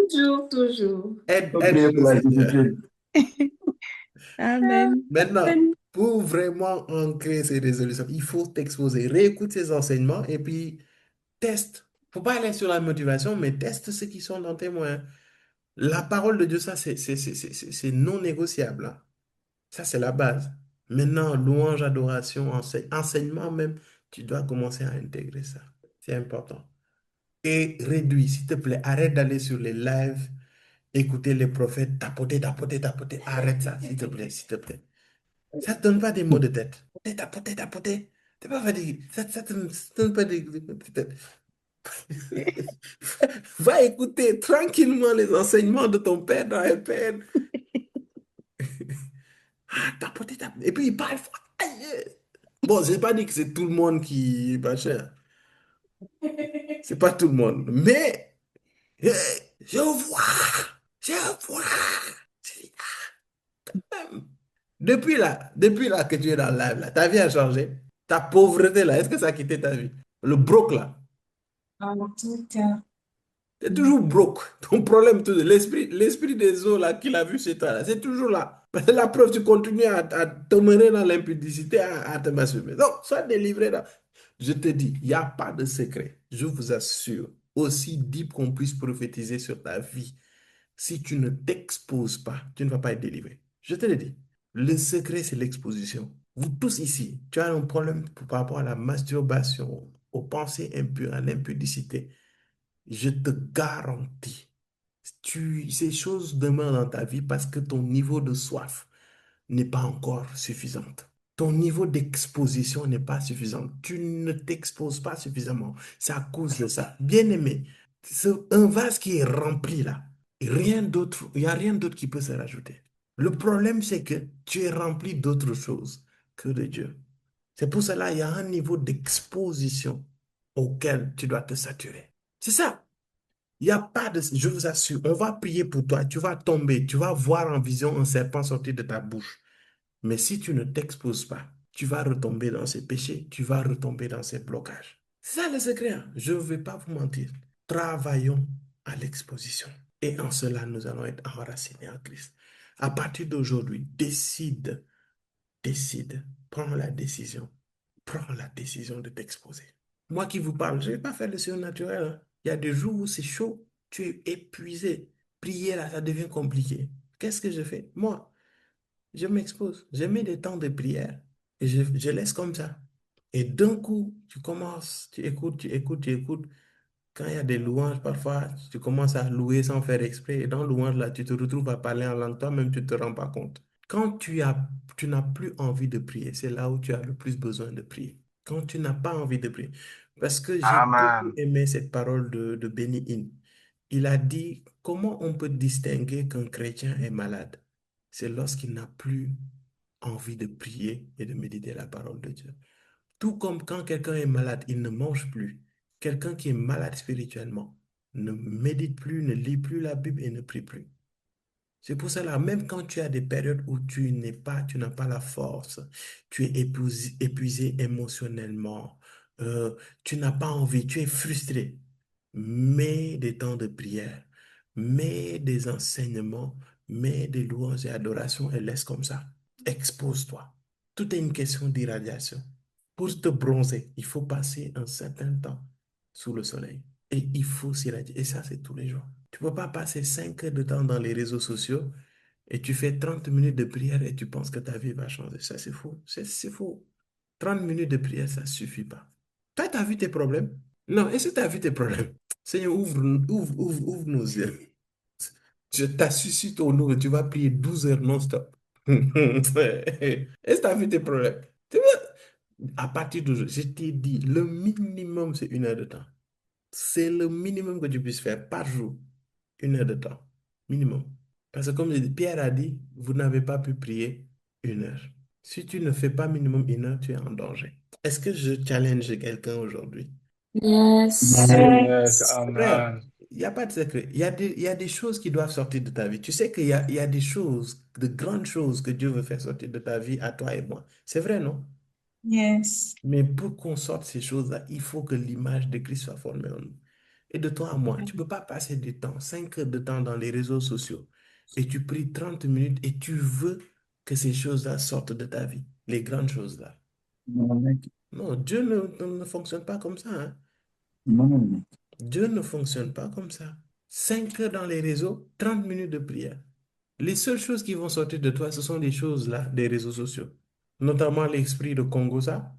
Toujours, toujours. Faut prier pour Aide-nous, la Seigneur. discipline. Amen. Maintenant, pour vraiment ancrer ces résolutions, il faut t'exposer. Réécoute ces enseignements et puis teste. Faut pas aller sur la motivation, mais teste ceux qui sont dans tes moyens. La parole de Dieu, ça, c'est non négociable, hein. Ça, c'est la base. Maintenant, louange, adoration, enseignement même, tu dois commencer à intégrer ça. C'est important. Et réduis, s'il te plaît, arrête d'aller sur les lives, écouter les prophètes, tapoter, tapoter, tapoter. Arrête ça, s'il te plaît, s'il te plaît. Ça ne te donne pas des maux de tête. T'es tapoté, tapoté. T'es pas fatigué. Ça te donne pas des maux de tête. Va écouter tranquillement les enseignements de ton père dans LPN. Ah, tapoté, tapoté. Et puis il parle fort. Aïe. Bon, je n'ai pas dit que c'est tout le monde qui est pas cher. C'est pas tout le monde. Mais euh, je vois. Je vois. Je dis, depuis là que tu es dans le live, là, ta vie a changé. Ta pauvreté, là, est-ce que ça a quitté ta vie? Le broke, là. En tout cas. C'est toujours broke. Ton problème, l'esprit des eaux, là, qu'il a vu chez toi, là, c'est toujours là. Parce que la preuve, tu continues à demeurer dans l'impudicité, à te masturber. Donc, sois délivré là. Je te dis, il n'y a pas de secret. Je vous assure, aussi deep qu'on puisse prophétiser sur ta vie, si tu ne t'exposes pas, tu ne vas pas être délivré. Je te le dis. Le secret, c'est l'exposition. Vous tous ici, tu as un problème par rapport à la masturbation, aux pensées impures, à l'impudicité. Je te garantis, ces choses demeurent dans ta vie parce que ton niveau de soif n'est pas encore suffisant. Ton niveau d'exposition n'est pas suffisant. Tu ne t'exposes pas suffisamment. C'est à cause de ça. Bien-aimé, c'est un vase qui est rempli là. Et rien d'autre, il n'y a rien d'autre qui peut se rajouter. Le problème, c'est que tu es rempli d'autres choses que de Dieu. C'est pour cela qu'il y a un niveau d'exposition auquel tu dois te saturer. C'est ça. Il n'y a pas de... Je vous assure, on va prier pour toi. Tu vas tomber, tu vas voir en vision un serpent sortir de ta bouche. Mais si tu ne t'exposes pas, tu vas retomber dans ces péchés, tu vas retomber dans ces blocages. C'est ça le secret, hein. Je ne vais pas vous mentir. Travaillons à l'exposition. Et en cela, nous allons être enracinés en Christ. À partir d'aujourd'hui, décide, prends la décision. Prends la décision de t'exposer. Moi qui vous parle, je ne vais pas faire le surnaturel, hein. Il y a des jours où c'est chaud, tu es épuisé. Prier là, ça devient compliqué. Qu'est-ce que je fais? Moi, je m'expose. Je mets des temps de prière et je laisse comme ça. Et d'un coup, tu commences, tu écoutes, tu écoutes, tu écoutes. Quand il y a des louanges, parfois, tu commences à louer sans faire exprès. Et dans le louange, là, tu te retrouves à parler en langue, toi-même, tu ne te rends pas compte. Quand tu n'as plus envie de prier, c'est là où tu as le plus besoin de prier. Quand tu n'as pas envie de prier. Parce que j'ai beaucoup Amen. aimé cette parole de Benny Hinn. Il a dit, comment on peut distinguer qu'un chrétien est malade? C'est lorsqu'il n'a plus envie de prier et de méditer la parole de Dieu. Tout comme quand quelqu'un est malade, il ne mange plus. Quelqu'un qui est malade spirituellement ne médite plus, ne lit plus la Bible et ne prie plus. C'est pour cela, même quand tu as des périodes où tu n'as pas la force, tu es épuisé émotionnellement, euh, tu n'as pas envie, tu es frustré, mets des temps de prière, mets des enseignements, mets des louanges et adorations et laisse comme ça. Expose-toi. Tout est une question d'irradiation. Pour te bronzer, il faut passer un certain temps sous le soleil. Et il faut s'irradier. Et ça, c'est tous les jours. Tu ne peux pas passer 5 heures de temps dans les réseaux sociaux et tu fais 30 minutes de prière et tu penses que ta vie va changer. Ça, c'est faux. C'est faux. 30 minutes de prière, ça ne suffit pas. Toi, tu as vu tes problèmes? Non, est-ce que tu as vu tes problèmes? Seigneur, ouvre nos yeux. Je t'assure sur ton nom que tu vas prier 12 heures non-stop. Est-ce que tu as vu tes problèmes? Tu vois, à partir d'aujourd'hui, je t'ai dit, le minimum, c'est 1 heure de temps. C'est le minimum que tu puisses faire par jour. 1 heure de temps. Minimum. Parce que comme je dis, Pierre a dit, vous n'avez pas pu prier 1 heure. Si tu ne fais pas minimum 1 heure, tu es en danger. Est-ce que je challenge quelqu'un aujourd'hui? Yes. Yes, Frère, amen. il n'y a pas de secret. Il y a des choses qui doivent sortir de ta vie. Tu sais qu'il y a des choses, de grandes choses que Dieu veut faire sortir de ta vie à toi et moi. C'est vrai, non? Yes. Mais pour qu'on sorte ces choses-là, il faut que l'image de Christ soit formée en nous. Et de toi à moi, tu ne peux pas passer du temps, 5 heures de temps dans les réseaux sociaux et tu pries 30 minutes et tu veux que ces choses-là sortent de ta vie, les grandes choses-là. Amen. Non, Dieu ne fonctionne pas comme ça, hein. Amen. Dieu ne fonctionne pas comme ça. 5 heures dans les réseaux, 30 minutes de prière. Les seules choses qui vont sortir de toi, ce sont les choses-là des réseaux sociaux, notamment l'esprit de Congo, ça,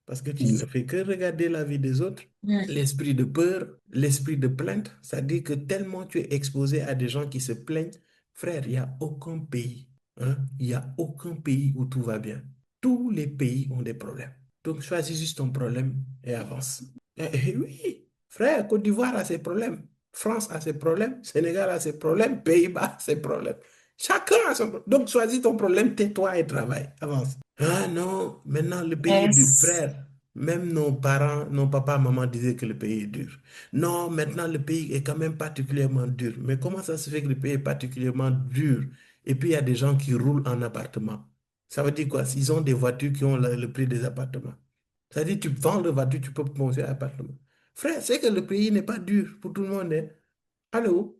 parce que tu ne fais que regarder la vie des autres. Mm. L'esprit de peur, l'esprit de plainte, c'est-à-dire que tellement tu es exposé à des gens qui se plaignent, frère, il n'y a aucun pays, hein, il n'y a aucun pays où tout va bien. Tous les pays ont des problèmes. Donc choisis juste ton problème et avance. Oui, frère, Côte d'Ivoire a ses problèmes, France a ses problèmes, Sénégal a ses problèmes, Pays-Bas a ses problèmes. Chacun a son problème. Donc choisis ton problème, tais-toi et travaille. Avance. Ah non, maintenant le pays est dur. Yes. Frère, même nos parents, nos papas, maman disaient que le pays est dur. Non, maintenant le pays est quand même particulièrement dur. Mais comment ça se fait que le pays est particulièrement dur? Et puis il y a des gens qui roulent en appartement. Ça veut dire quoi? Ils ont des voitures qui ont le prix des appartements. Ça veut dire tu vends la voiture, tu peux construire un appartement. Frère, c'est que le pays n'est pas dur pour tout le monde, hein. Allô?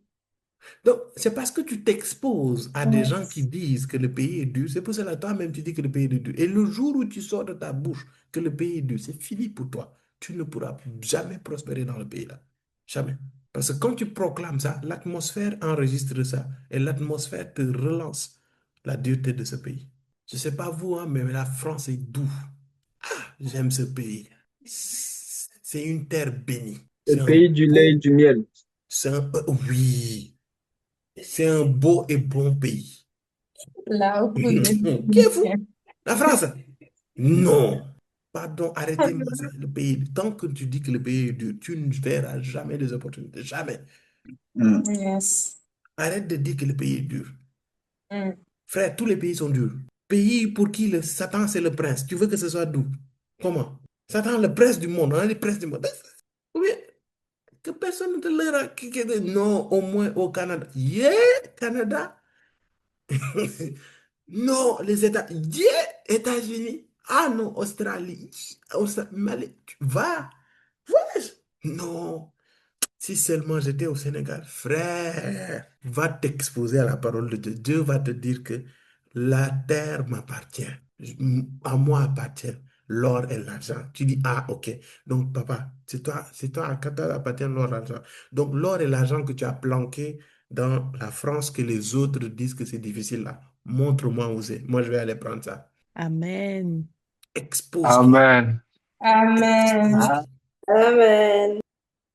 Donc, c'est parce que tu t'exposes à des gens qui Yes. disent que le pays est dur. C'est pour cela que toi-même tu dis que le pays est dur. Et le jour où tu sors de ta bouche que le pays est dur, c'est fini pour toi. Tu ne pourras jamais prospérer dans le pays-là. Jamais. Parce que quand tu proclames ça, l'atmosphère enregistre ça. Et l'atmosphère te relance la dureté de ce pays. Je ne sais pas vous, hein, mais la France est doux. J'aime ce pays. C'est une terre bénie. Le pays du lait et du miel. Oui, c'est un beau et bon pays. Là où vous êtes. Qui est fou? La France? Non. Pardon, arrêtez-moi ça. Le pays, tant que tu dis que le pays est dur, tu ne verras jamais des opportunités. Jamais. Mm. Yes. Arrête de dire que le pays est dur. Mm. Frère, tous les pays sont durs. Pays pour qui le Satan, c'est le prince. Tu veux que ce soit doux? Comment? Satan, le prince du monde. On est le prince du monde. Oui, que personne ne te le non, au moins au Canada. Yeah, Canada. Non, les États. Yeah, États-Unis. Ah non, Australie. Mali, tu vas. Ouais, non. Si seulement j'étais au Sénégal, frère, va t'exposer à la parole de Dieu. Dieu va te dire que la terre m'appartient. À moi appartient l'or et l'argent. Tu dis, ah, ok. Donc, papa, c'est toi, à Qatar appartient l'or et l'argent. Donc, l'or et l'argent que tu as planqué dans la France, que les autres disent que c'est difficile là, montre-moi où c'est. Moi, je vais aller prendre ça. Amen. Expose-toi. Amen. Amen. Expose-toi. Amen.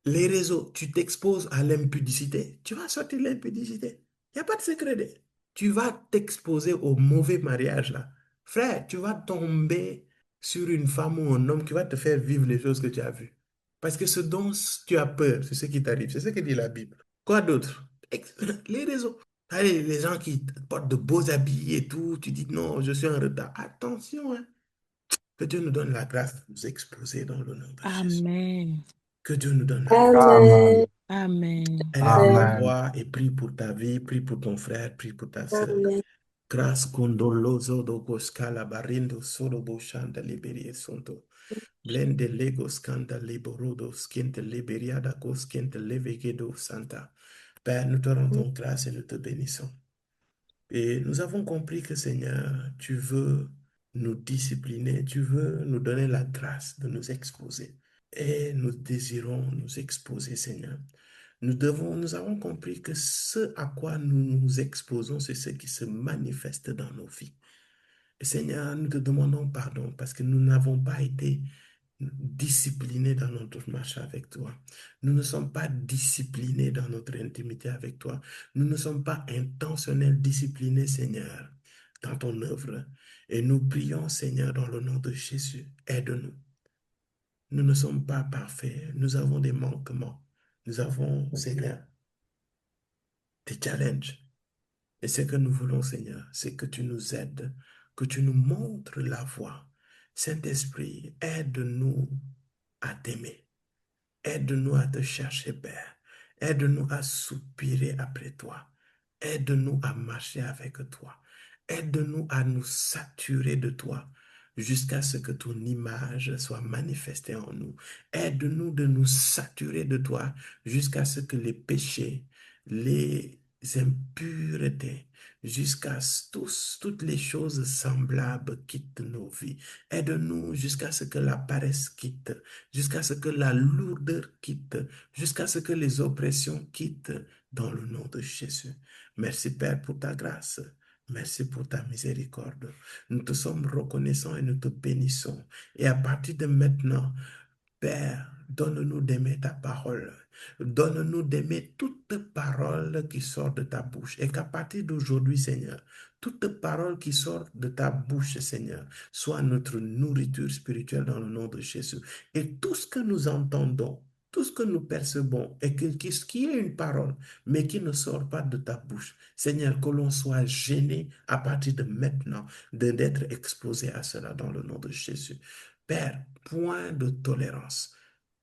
Les réseaux, tu t'exposes à l'impudicité, tu vas sortir l'impudicité. Il n'y a pas de secret. Tu vas t'exposer au mauvais mariage là. Frère, tu vas tomber sur une femme ou un homme qui va te faire vivre les choses que tu as vues. Parce que ce dont tu as peur, c'est ce qui t'arrive. C'est ce que dit la Bible. Quoi d'autre? Les réseaux. Allez, les gens qui portent de beaux habits et tout, tu dis non, je suis en retard. Attention, hein. Que Dieu nous donne la grâce de nous exposer dans le nom de Jésus. Amen. Que Dieu nous donne la grâce. Amen. Amen. Élève la Amen. voix et prie pour ta vie, prie pour ton frère, prie pour ta sœur. Amen. Grâce condoloso do goscala barindo solo boshanda liberi e sonto. Blende lego scanda liborodo skinte liberiada goskinte levegedo santa. Père, nous te rendons grâce et nous te bénissons. Et nous avons compris que Seigneur, tu veux nous discipliner, tu veux nous donner la grâce de nous exposer. Et nous désirons nous exposer, Seigneur. Nous avons compris que ce à quoi nous nous exposons, c'est ce qui se manifeste dans nos vies. Et Seigneur, nous te demandons pardon parce que nous n'avons pas été disciplinés dans notre marche avec toi. Nous ne sommes pas disciplinés dans notre intimité avec toi. Nous ne sommes pas intentionnels, disciplinés, Seigneur, dans ton œuvre. Et nous prions, Seigneur, dans le nom de Jésus, aide-nous. Nous ne sommes pas parfaits. Nous avons des manquements. Nous avons, Seigneur, des challenges. Et ce que nous voulons, Seigneur, c'est que tu nous aides, que tu nous montres la voie. Saint-Esprit, aide-nous à t'aimer. Aide-nous à te chercher, Père. Aide-nous à soupirer après toi. Aide-nous à marcher avec toi. Aide-nous à nous saturer de toi jusqu'à ce que ton image soit manifestée en nous. Aide-nous de nous saturer de toi jusqu'à ce que les péchés, les impuretés, jusqu'à toutes les choses semblables quittent nos vies. Aide-nous jusqu'à ce que la paresse quitte, jusqu'à ce que la lourdeur quitte, jusqu'à ce que les oppressions quittent dans le nom de Jésus. Merci Père pour ta grâce. Merci pour ta miséricorde. Nous te sommes reconnaissants et nous te bénissons. Et à partir de maintenant, Père, donne-nous d'aimer ta parole. Donne-nous d'aimer toute parole qui sort de ta bouche. Et qu'à partir d'aujourd'hui, Seigneur, toute parole qui sort de ta bouche, Seigneur, soit notre nourriture spirituelle dans le nom de Jésus. Et tout ce que nous entendons, tout ce que nous percevons, et qui est une parole, mais qui ne sort pas de ta bouche, Seigneur, que l'on soit gêné à partir de maintenant d'être exposé à cela dans le nom de Jésus. Père, point de tolérance,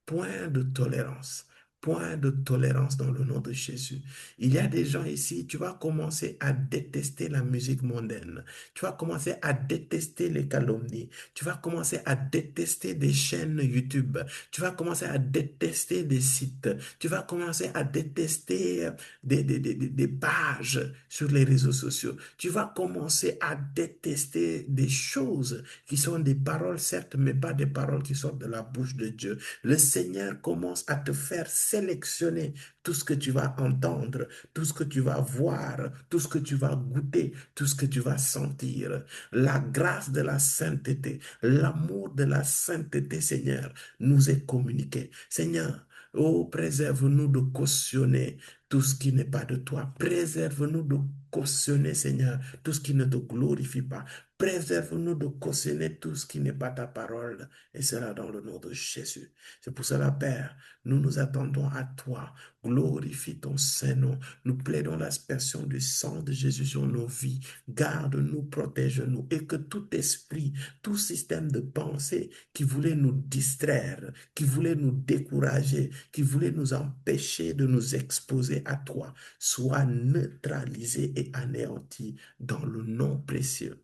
point de tolérance, point de tolérance dans le nom de Jésus. Il y a des gens ici, tu vas commencer à détester la musique mondaine. Tu vas commencer à détester les calomnies. Tu vas commencer à détester des chaînes YouTube. Tu vas commencer à détester des sites. Tu vas commencer à détester des pages sur les réseaux sociaux. Tu vas commencer à détester des choses qui sont des paroles, certes, mais pas des paroles qui sortent de la bouche de Dieu. Le Seigneur commence à te faire sélectionner tout ce que tu vas entendre, tout ce que tu vas voir, tout ce que tu vas goûter, tout ce que tu vas sentir. La grâce de la sainteté, l'amour de la sainteté, Seigneur, nous est communiqué. Seigneur, oh, préserve-nous de cautionner tout ce qui n'est pas de toi. Préserve-nous de cautionner, Seigneur, tout ce qui ne te glorifie pas. Préserve-nous de cautionner tout ce qui n'est pas ta parole. Et cela dans le nom de Jésus. C'est pour cela, Père, nous nous attendons à toi. Glorifie ton Saint-Nom. Nous plaidons l'aspersion du sang de Jésus sur nos vies. Garde-nous, protège-nous. Et que tout esprit, tout système de pensée qui voulait nous distraire, qui voulait nous décourager, qui voulait nous empêcher de nous exposer à toi, soit neutralisé et anéanti dans le nom précieux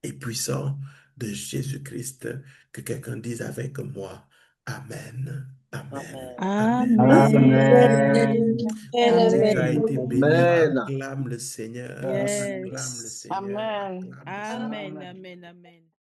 et puissant de Jésus-Christ. Que quelqu'un dise avec moi, Amen. Amen. Amen. Amen. Si tu as Amen. été béni, Amen. acclame le Seigneur. Yes. Acclame le Seigneur. Amen. Acclame le Seigneur. Amen. Amen. Amen.